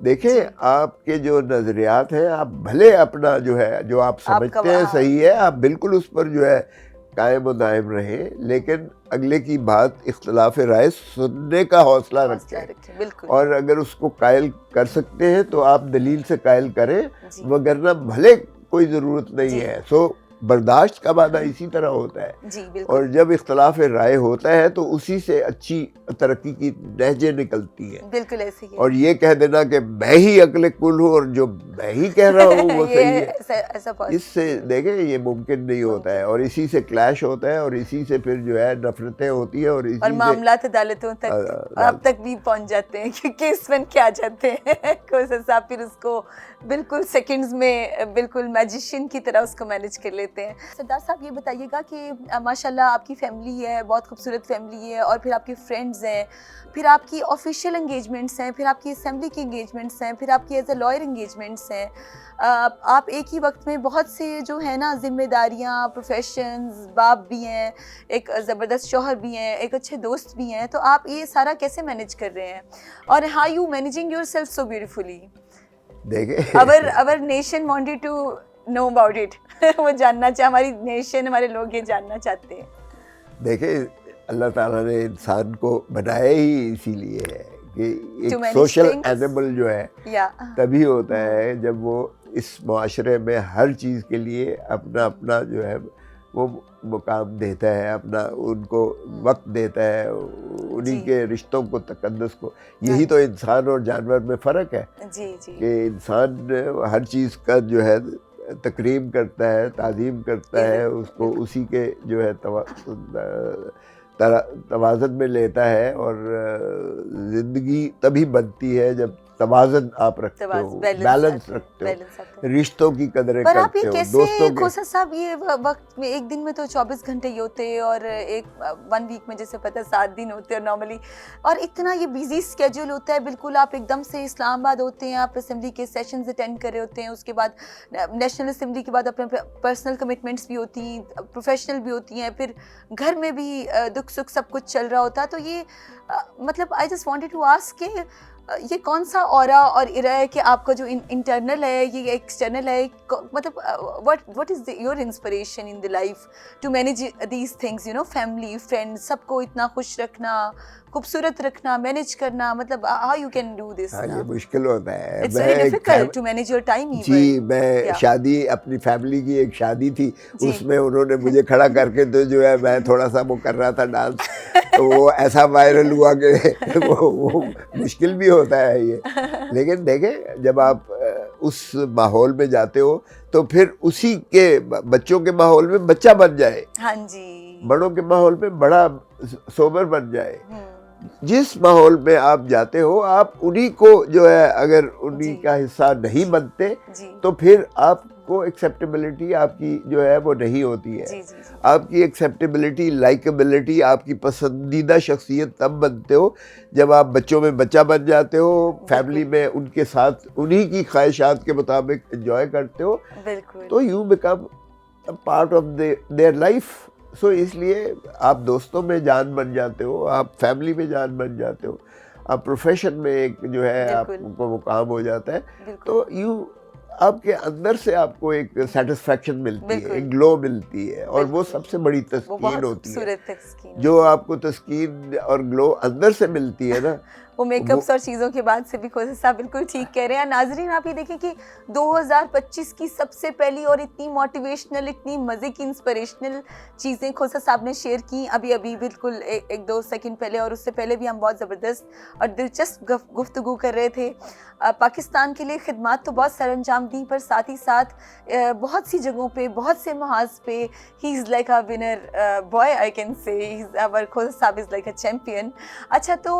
Speaker 3: देखिए, आपके जो नज़रियात हैं, आप भले अपना जो है, जो आप समझते हैं सही है, आप बिल्कुल उस पर जो है कायम और दायम रहे, लेकिन अगले की बात इख्तलाफ राय सुनने का हौसला रखें।
Speaker 2: बिल्कुल।
Speaker 3: और अगर उसको कायल कर सकते हैं तो आप दलील से कायल करें,
Speaker 2: जी।
Speaker 3: वगरना भले कोई ज़रूरत नहीं
Speaker 2: जी।
Speaker 3: है। सो बर्दाश्त का वादा इसी तरह होता है।
Speaker 2: जी, बिल्कुल।
Speaker 3: और जब इख्तलाफ राय होता है तो उसी से अच्छी तरक्की की नहजें निकलती हैं।
Speaker 2: बिल्कुल ऐसे ही।
Speaker 3: और ये कह देना कि मैं ही अक्ल कुल हूँ और जो मैं ही कह रहा हूँ वो सही है,
Speaker 2: ऐसा
Speaker 3: इससे देखें ये मुमकिन नहीं होता है। और इसी से क्लैश होता है और इसी से फिर जो है नफरतें होती है और इसी
Speaker 2: मामलात अदालतों तक अब तक भी पहुंच जाते हैं, क्योंकि केस बन के आ जाते हैं कोई साहब, फिर उसको बिल्कुल सेकंड्स में बिल्कुल मैजिशियन की तरह उसको मैनेज कर लेते हैं। सरदार साहब ये बताइएगा कि माशाल्लाह आपकी फैमिली है, बहुत खूबसूरत फैमिली है, और फिर आपके फ्रेंड्स हैं, फिर आपकी ऑफिशियल एंगेजमेंट्स हैं, फिर आपकी असेंबली की एंगेजमेंट्स हैं, फिर आपकी एज ए लॉयर एंगेजमेंट्स हैं। आप एक ही वक्त में बहुत से जो है ना जिम्मेदारियाँ, प्रोफेशंस, बाप भी हैं, एक ज़बरदस्त शौहर भी हैं, एक अच्छे दोस्त भी हैं, तो आप ये सारा कैसे मैनेज कर रहे हैं? और how you managing yourself so beautifully?
Speaker 3: देखें,
Speaker 2: our nation wanted to know about it वो जानना चाहे, हमारी नेशन, हमारे लोग ये जानना चाहते हैं।
Speaker 3: देखें, अल्लाह ताला ने इंसान को बनाया ही इसीलिए है कि एक
Speaker 2: many
Speaker 3: सोशल
Speaker 2: things.
Speaker 3: एनिमल जो है तभी होता है जब वो इस मुआशरे में हर चीज़ के लिए अपना अपना जो है वो मुकाम देता है, अपना उनको वक्त देता है, उन्हीं के रिश्तों को, तकद्दुस को। यही तो इंसान और जानवर में फ़र्क है कि इंसान हर चीज़ का जो है तकरीम करता है, ताज़ीम करता है, उसको उसी के जो है तवाज़ुन में लेता है। और ज़िंदगी तभी बनती है जब तवाज़ुन आप रखते हो, बैलेंस रखते हो, रिश्तों की कदरें करते हो, दोस्तों के।
Speaker 2: खोसा साहब ये वक्त में एक दिन में तो 24 घंटे ही होते हैं, और एक 1 वीक में जैसे पता है 7 दिन होते हैं नॉर्मली, और इतना ये बिजी स्केड्यूल होता है। बिल्कुल आप एकदम से इस्लामाबाद होते हैं, आप असेंबली के सेशंस अटेंड कर रहे होते हैं, उसके बाद नेशनल असेंबली के बाद अपने पर्सनल कमिटमेंट्स भी होती हैं, प्रोफेशनल भी होती हैं, फिर घर में भी दुख सुख सब कुछ चल रहा होता है। तो ये मतलब I just wanted to ask के ये कौन सा ऑरा और इरा है कि आपका जो इंटरनल है, ये एक्सटर्नल है, मतलब what is your inspiration in the life to manage these things, you know, family, friends, सबको इतना खुश रखना, खूबसूरत रखना, मैनेज करना, मतलब how you can do this?
Speaker 3: हाँ, ये मुश्किल होता है।
Speaker 2: It's very difficult to manage your time.
Speaker 3: जी, मैं शादी, अपनी फैमिली की एक शादी थी, उसमें उन्होंने मुझे खड़ा करके तो जो है मैं थोड़ा सा वो कर रहा था डांस, तो वो ऐसा वायरल हुआ कि वो मुश्किल भी होता है ये। लेकिन देखें, जब आप उस माहौल में जाते हो तो फिर उसी के बच्चों के माहौल में बच्चा बन जाए,
Speaker 2: हाँ जी,
Speaker 3: बड़ों के माहौल में बड़ा सोबर बन जाए। जिस माहौल में आप जाते हो, आप उन्हीं को जो है, अगर उन्हीं का हिस्सा नहीं बनते तो फिर आपको एक्सेप्टेबिलिटी आपकी जो है वो नहीं होती है। आपकी एक्सेप्टेबिलिटी, लाइकेबिलिटी, आपकी पसंदीदा शख्सियत तब बनते हो जब आप बच्चों में बच्चा बन जाते हो, फैमिली में उनके साथ उन्हीं की ख्वाहिशात के मुताबिक एंजॉय करते हो, तो you become part of their life. So इसलिए आप दोस्तों में जान बन जाते हो, आप फैमिली में जान बन जाते हो, आप प्रोफेशन में एक जो है आपको मुकाम हो जाता है, तो आपके अंदर से आपको एक सेटिस्फेक्शन मिलती है, एक ग्लो मिलती है, और वो सबसे बड़ी तस्कीन होती है। जो आपको तस्कीन और ग्लो अंदर से मिलती है ना,
Speaker 2: वो मेकअप्स और चीज़ों के बाद से भी खोसा साहब बिल्कुल ठीक कह रहे हैं। नाजरीन, आप ये देखें कि 2025 की सबसे पहली और इतनी मोटिवेशनल, इतनी मज़े की, इंस्पिरेशनल चीज़ें खोसा साहब ने शेयर की अभी बिल्कुल 1-2 सेकंड पहले, और उससे पहले भी हम बहुत ज़बरदस्त और दिलचस्प गुफ्तगू कर रहे थे। पाकिस्तान के लिए खिदमात तो बहुत सर अंजाम दी, पर साथ ही साथ बहुत सी जगहों पे, बहुत से महाज पे he is like a winner boy, I can say our Khosa साहब इज़ लाइक अ चैम्पियन। अच्छा, तो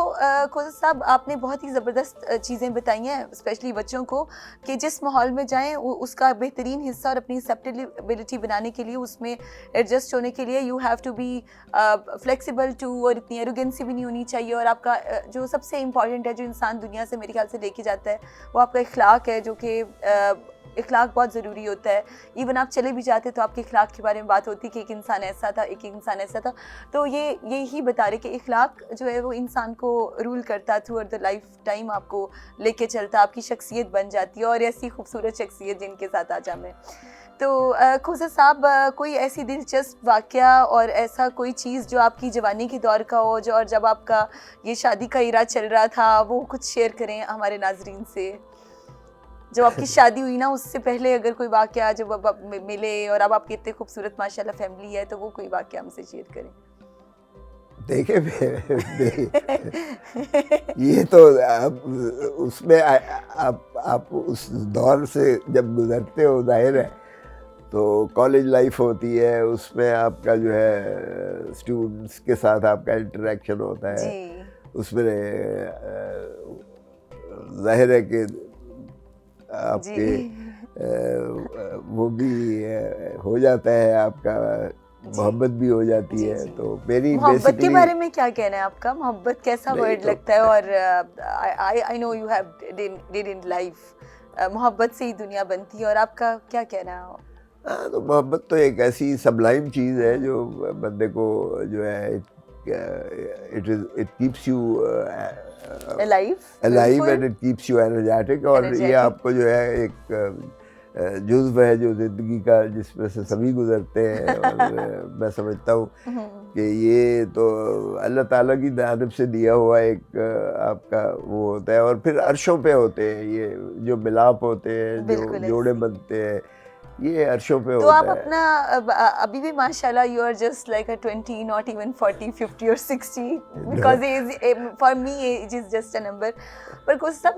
Speaker 2: खोसा साहब, आपने बहुत ही ज़बरदस्त चीज़ें बताई हैं, स्पेशली बच्चों को, कि जिस माहौल में जाएं उसका बेहतरीन हिस्सा और अपनी एक्सेप्टेबिलिटी बनाने के लिए, उसमें एडजस्ट होने के लिए you have to be flexible too, और इतनी एरोगेंसी भी नहीं होनी चाहिए। और आपका जो सबसे इम्पॉर्टेंट है, जो इंसान दुनिया से मेरे ख्याल से लेके जाता है, वो आपका इखलाक है, जो कि इखलाक बहुत ज़रूरी होता है। इवन आप चले भी जाते तो आपके इखलाक के बारे में बात होती कि एक इंसान ऐसा था, एक इंसान ऐसा था। तो ये ही बता रहे कि इखलाक जो है वो इंसान को रूल करता, through out the life time आपको लेके चलता, आपकी शख्सियत बन जाती है, और ऐसी खूबसूरत शख्सियत जिनके साथ आज हमें। तो खोसा साहब, कोई ऐसी दिलचस्प वाकया और ऐसा कोई चीज़ जो आपकी जवानी के दौर का हो, जो और जब आपका ये शादी का इरा चल रहा था, वो कुछ शेयर करें हमारे नाजरीन से। जब आपकी शादी हुई ना, उससे पहले अगर कोई वाकया जब आप मिले और अब आपकी इतनी खूबसूरत माशाल्लाह फैमिली है, तो वो कोई वाकया हमसे शेयर करें।
Speaker 3: देखिए ये तो आप उसमें आप उस दौर से जब गुजरते हो, जाहिर है, तो कॉलेज लाइफ होती है, उसमें आपका जो है स्टूडेंट्स के साथ आपका इंटरेक्शन होता है, उसमें जाहिर है कि आपके वो भी हो जाता है, आपका मोहब्बत भी हो जाती है। तो मेरी
Speaker 2: मोहब्बत के बारे में क्या कहना है आपका? मोहब्बत कैसा वर्ड लगता है? और I know you have did in life, मोहब्बत से ही दुनिया बनती है, और आपका क्या कहना है?
Speaker 3: हाँ, तो मोहब्बत तो एक ऐसी सबलाइम चीज़ है जो बंदे को जो है it keeps you alive and it keeps you energetic, और ये आपको जो है एक जुज़्व है जो ज़िंदगी का, जिसमें से सभी गुजरते हैं। और मैं समझता हूँ कि ये तो अल्लाह ताला की जानिब से दिया हुआ एक आपका वो होता है। और फिर अर्शों पे होते हैं ये जो मिलाप होते हैं, जो जोड़े बनते हैं, ये अर्शों पे होता है।
Speaker 2: तो आप अपना अभी भी माशाल्लाह you are just like a 20, not even 40, 50 और 60, because for me age is just a number. पर कुछ सब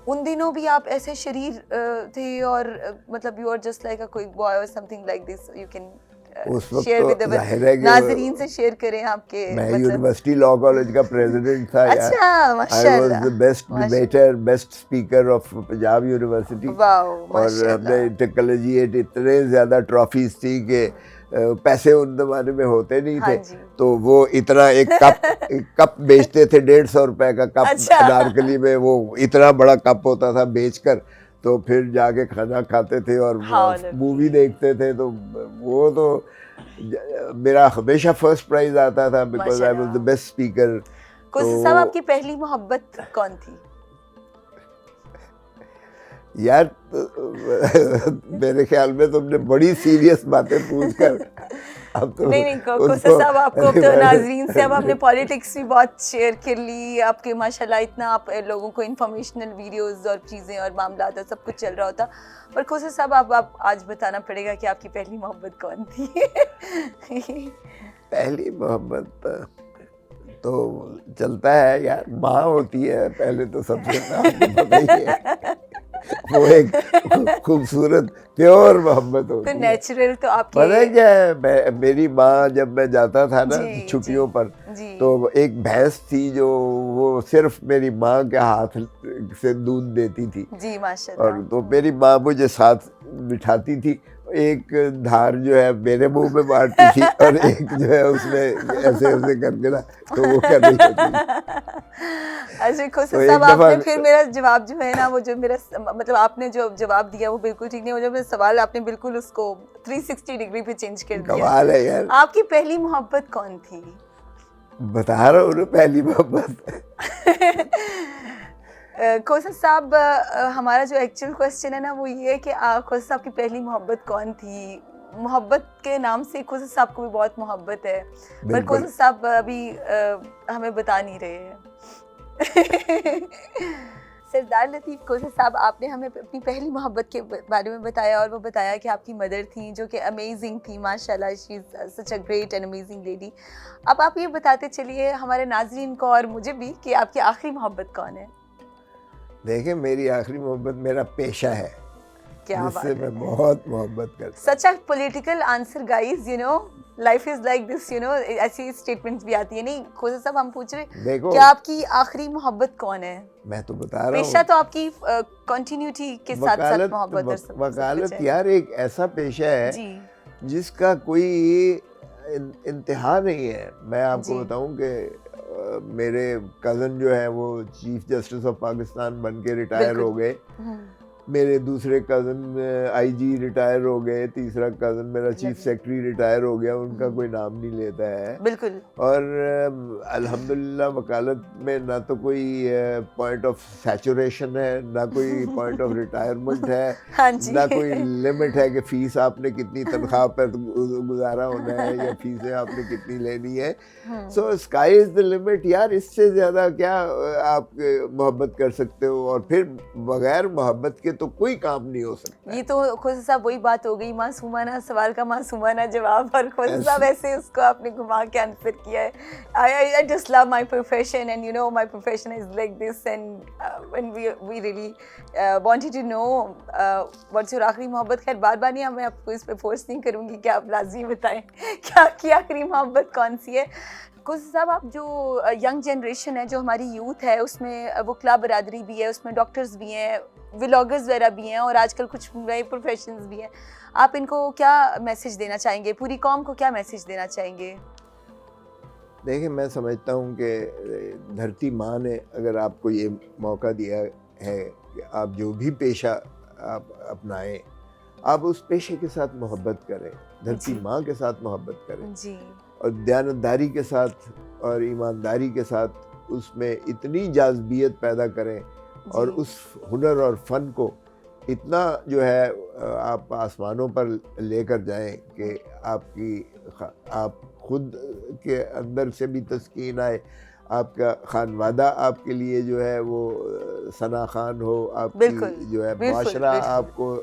Speaker 2: उन दिनों भी आप ऐसे शरीर थे, और मतलब you are just like a quick boy और something like this, you can share with the नाज़रीन से शेयर करें आपके।
Speaker 3: मैं यूनिवर्सिटी लॉ कॉलेज का प्रेसिडेंट था।
Speaker 2: अच्छा, माशाल्लाह।
Speaker 3: I was the best debater, best speaker of Punjab university. और हमने इंटरकॉलेजिएट इतने ज़्यादा ट्रॉफीज थी कि पैसे उन जमाने में होते नहीं थे, तो वो इतना एक कप बेचते थे, 150 रुपए का कप। अनारकली में वो इतना बड़ा कप होता था, बेचकर तो फिर जाके खाना खाते थे और मूवी देखते थे। तो वो तो मेरा हमेशा फर्स्ट प्राइज आता था, because I was the best speaker.
Speaker 2: कुछ साहब, आपकी पहली मोहब्बत कौन थी?
Speaker 3: यार मेरे ख्याल में तुमने बड़ी सीरियस बातें पूछकर अब तो
Speaker 2: नहीं कोसा साहब, आपको तो नाज़रीन से अब हमने पॉलिटिक्स भी बहुत शेयर कर ली। आपके माशाल्लाह इतना आप लोगों को इंफॉर्मेशनल वीडियोस और चीज़ें और मामला और सब कुछ चल रहा होता। पर कोसा साहब, आप आज बताना पड़ेगा कि आपकी पहली मोहब्बत कौन थी?
Speaker 3: पहली मोहब्बत तो चलता है यार, माँ होती है पहले तो, सबसे पता ही है। वो एक खूबसूरत प्योर मोहब्बत होती है।
Speaker 2: तो नेचुरल तो आपके
Speaker 3: पता है क्या है, मेरी माँ जब मैं जाता था ना छुट्टियों पर, तो एक भैंस थी जो वो सिर्फ मेरी माँ के हाथ से दूध देती थी।
Speaker 2: जी माशाल्लाह।
Speaker 3: और तो मेरी माँ मुझे साथ बिठाती थी, एक धार जो है मेरे मुंह में मारती थी और एक जो है उसमें ऐसे ऐसे करके ना, तो वो कर रही थी।
Speaker 2: अच्छा खोसा साहब, आपने फिर मेरा जवाब जो है ना, वो जो मेरा मतलब आपने जो जवाब दिया वो बिल्कुल ठीक नहीं, वो जो मेरा सवाल आपने बिल्कुल उसको 360 डिग्री पे चेंज कर दिया।
Speaker 3: कमाल है यार।
Speaker 2: आपकी पहली मोहब्बत कौन थी?
Speaker 3: बता रहा हूँ ना, पहली मोहब्बत।
Speaker 2: खोसा साहब, हमारा जो एक्चुअल क्वेश्चन है ना, वो ये है कि खोसा साहब की पहली मोहब्बत कौन थी? मोहब्बत के नाम से खोसा साहब को भी बहुत मोहब्बत है, पर खोसा साहब अभी हमें बता नहीं रहे हैं। सरदार लतीफ़ खोसा साहब, आपने हमें अपनी पहली मोहब्बत के बारे में बताया, और वो बताया कि आपकी मदर थी जो कि अमेजिंग थी माशाल्लाह, she is such a great and amazing lady. अब आप ये बताते चलिए हमारे नाज़रीन को और मुझे भी कि आपकी आखिरी मोहब्बत कौन है?
Speaker 3: देखिए, मेरी आखिरी मोहब्बत मेरा पेशा है, जिससे मैं बहुत मोहब्बत करता हूँ।
Speaker 2: Such a political answer guys, you know, life is like this, you know, ऐसी स्टेटमेंट्स भी आती है। नहीं खोसा साहब, हम पूछ रहे क्या आपकी आखिरी मोहब्बत कौन है?
Speaker 3: मैं तो बता रहा हूँ,
Speaker 2: पेशा तो आपकी कंटिन्यूटी के साथ साथ मोहब्बत और सब।
Speaker 3: वकालत यार एक ऐसा पेशा है जिसका कोई इंतहा नहीं है। मैं आपको बताऊं कि मेरे कज़न जो है वो चीफ जस्टिस ऑफ पाकिस्तान बन के रिटायर हो गए, मेरे दूसरे कज़न आईजी रिटायर हो गए, तीसरा कज़न मेरा चीफ सेक्रेटरी रिटायर हो गया, उनका कोई नाम नहीं लेता है।
Speaker 2: बिल्कुल।
Speaker 3: और अल्हम्दुलिल्लाह वकालत में ना तो कोई पॉइंट ऑफ सैचुरेशन है, ना कोई पॉइंट ऑफ रिटायरमेंट है,
Speaker 2: हाँ जी।
Speaker 3: ना कोई लिमिट है कि फ़ीस आपने कितनी तनख्वाह पर गुजारा होना है या फीसें आपने कितनी लेनी है। सो स्काई इज़ द लिमिट यार, इससे ज़्यादा क्या आप मोहब्बत कर सकते हो। और फिर बगैर मोहब्बत के तो कोई काम नहीं हो सकता।
Speaker 2: ये तो खोसा साहब वही बात हो गई, मासूमाना सवाल का मासूमाना जवाब, और खोसा साहब ऐसे उसको आपने घुमा के आंसर किया है। I just love my profession, and you know my profession is like this, and when we really wanted to know what's your आखिरी मोहब्बत। खैर बार बार नहीं, मैं आपको इस पे फोर्स नहीं करूँगी कि आप लाजमी बताएं क्या की आखिरी मोहब्बत कौन सी है। खोसा साहब, आप जो यंग जनरेशन है, जो हमारी यूथ है, उसमें वो क्लब बरादरी भी है, उसमें डॉक्टर्स भी हैं, व्लॉगर्स वगैरह भी हैं, और आजकल कुछ नए प्रोफेशंस भी हैं। आप इनको क्या मैसेज देना चाहेंगे, पूरी कौम को क्या मैसेज देना चाहेंगे?
Speaker 3: देखिए, मैं समझता हूँ कि धरती माँ ने अगर आपको ये मौका दिया है कि आप जो भी पेशा आप अपनाएं, आप उस पेशे के साथ मोहब्बत करें, धरती माँ के साथ मोहब्बत करें
Speaker 2: जी।
Speaker 3: और दयानतदारी के साथ और ईमानदारी के साथ उसमें इतनी जाज़बियत पैदा करें और उस हुनर और फ़न को इतना जो है आप आसमानों पर लेकर जाएं कि आप खुद के अंदर से भी तस्कीन आए, आपका खानवादा आपके लिए जो है वो सना खान हो, आपकी जो है माशरा आपको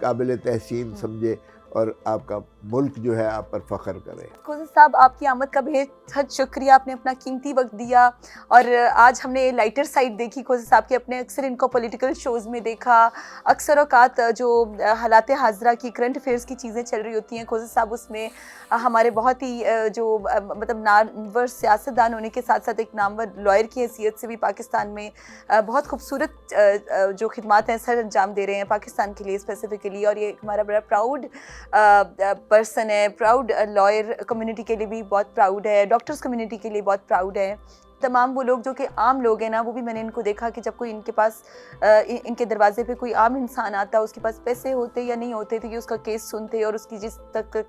Speaker 3: काबिल तहसीन समझे और आपका मुल्क जो है आप पर फ़ख्र करे।
Speaker 2: खोसा साहब, आपकी आमद का बेहद शुक्रिया, आपने अपना कीमती वक्त दिया। और आज हमने लाइटर साइड देखी खोसा साहब के, अपने अक्सर इनको पॉलिटिकल शोज़ में देखा, अक्सर औकात जो हालात हाजरा की करंट अफेयर्स की चीज़ें चल रही होती हैं, खोसा साहब उसमें हमारे बहुत ही जो मतलब नामवर सियासतदान होने के साथ साथ एक नामवर लॉयर की हैसियत से भी पाकिस्तान में बहुत खूबसूरत जो खिदमात हैं सर अंजाम दे रहे हैं पाकिस्तान के लिए स्पेसिफिकली। और ये हमारा बड़ा प्राउड पर्सन है, प्राउड लॉयर कम्युनिटी के लिए भी बहुत प्राउड है, डॉक्टर्स कम्युनिटी के लिए बहुत प्राउड है। तमाम वो लोग जो कि आम लोग हैं ना, वो भी मैंने इनको देखा कि जब कोई इनके पास इनके दरवाजे पे कोई आम इंसान आता, उसके पास पैसे होते या नहीं होते थे कि उसका केस सुनते और उसकी जिस तक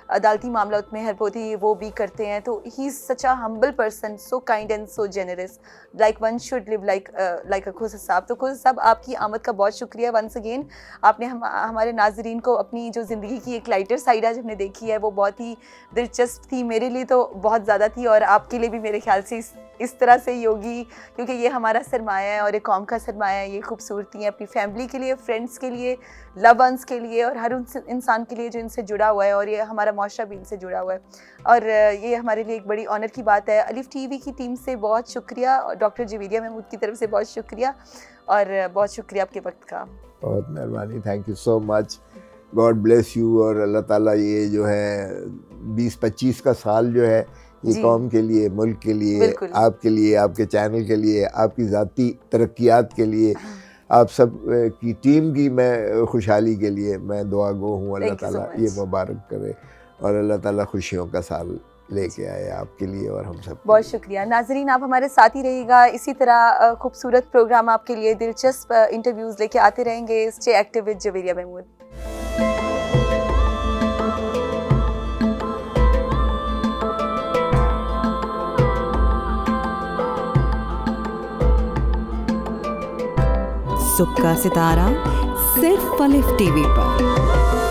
Speaker 2: अदालती मामला में हेल्प होती है वो भी करते हैं। तो he is such a humble person, so kind and so generous, like one should live like a Khosa साहब। तो खोसा साहब, आपकी आमद का बहुत शुक्रिया वंस अगेन। आपने हमारे नाजरीन को अपनी जो ज़िंदगी की एक लाइटर साइड आज हमने देखी है, वो बहुत ही दिलचस्प थी, मेरे लिए तो बहुत ज़्यादा थी, और आपके लिए भी मेरे ख्याल से इस तरह से ही होगी, क्योंकि ये हमारा सरमाया है और एक कौम का सरमाया है। ये खूबसूरती है अपनी फैमिली के लिए, फ्रेंड्स के लिए, लव वंस के लिए, और हर उन इंसान के लिए जो इनसे जुड़ा हुआ है, और ये हमारा माशरा भी इनसे जुड़ा हुआ है, और ये हमारे लिए एक बड़ी ऑनर की बात है। अलिफ टीवी की टीम से बहुत शुक्रिया, और डॉक्टर जवेरिया महमूद की तरफ से बहुत शुक्रिया, और बहुत शुक्रिया आपके वक्त का।
Speaker 3: बहुत मेहरबानी, thank you so much, God bless you. और अल्लाह ताला ये जो है 20-25 का साल जो है ये कौम के लिए, मुल्क के लिए, आपके लिए, आपके चैनल के लिए, आपकी ज़ाती तरक्कियात के लिए, आप सब की टीम की मैं खुशहाली के लिए मैं दुआ गो हूँ। अल्लाह ताला ये मुबारक करे और अल्लाह ताला खुशियों का साल लेके आए आपके लिए और हम सब।
Speaker 2: बहुत शुक्रिया। नाजरीन, आप हमारे साथ ही रहिएगा, इसी तरह खूबसूरत प्रोग्राम आपके लिए, दिलचस्प इंटरव्यूज़ लेके आते रहेंगे। Stay active with Javeria Mahmood.
Speaker 1: सुबह का सितारा सिर्फ अलिफ टीवी पर।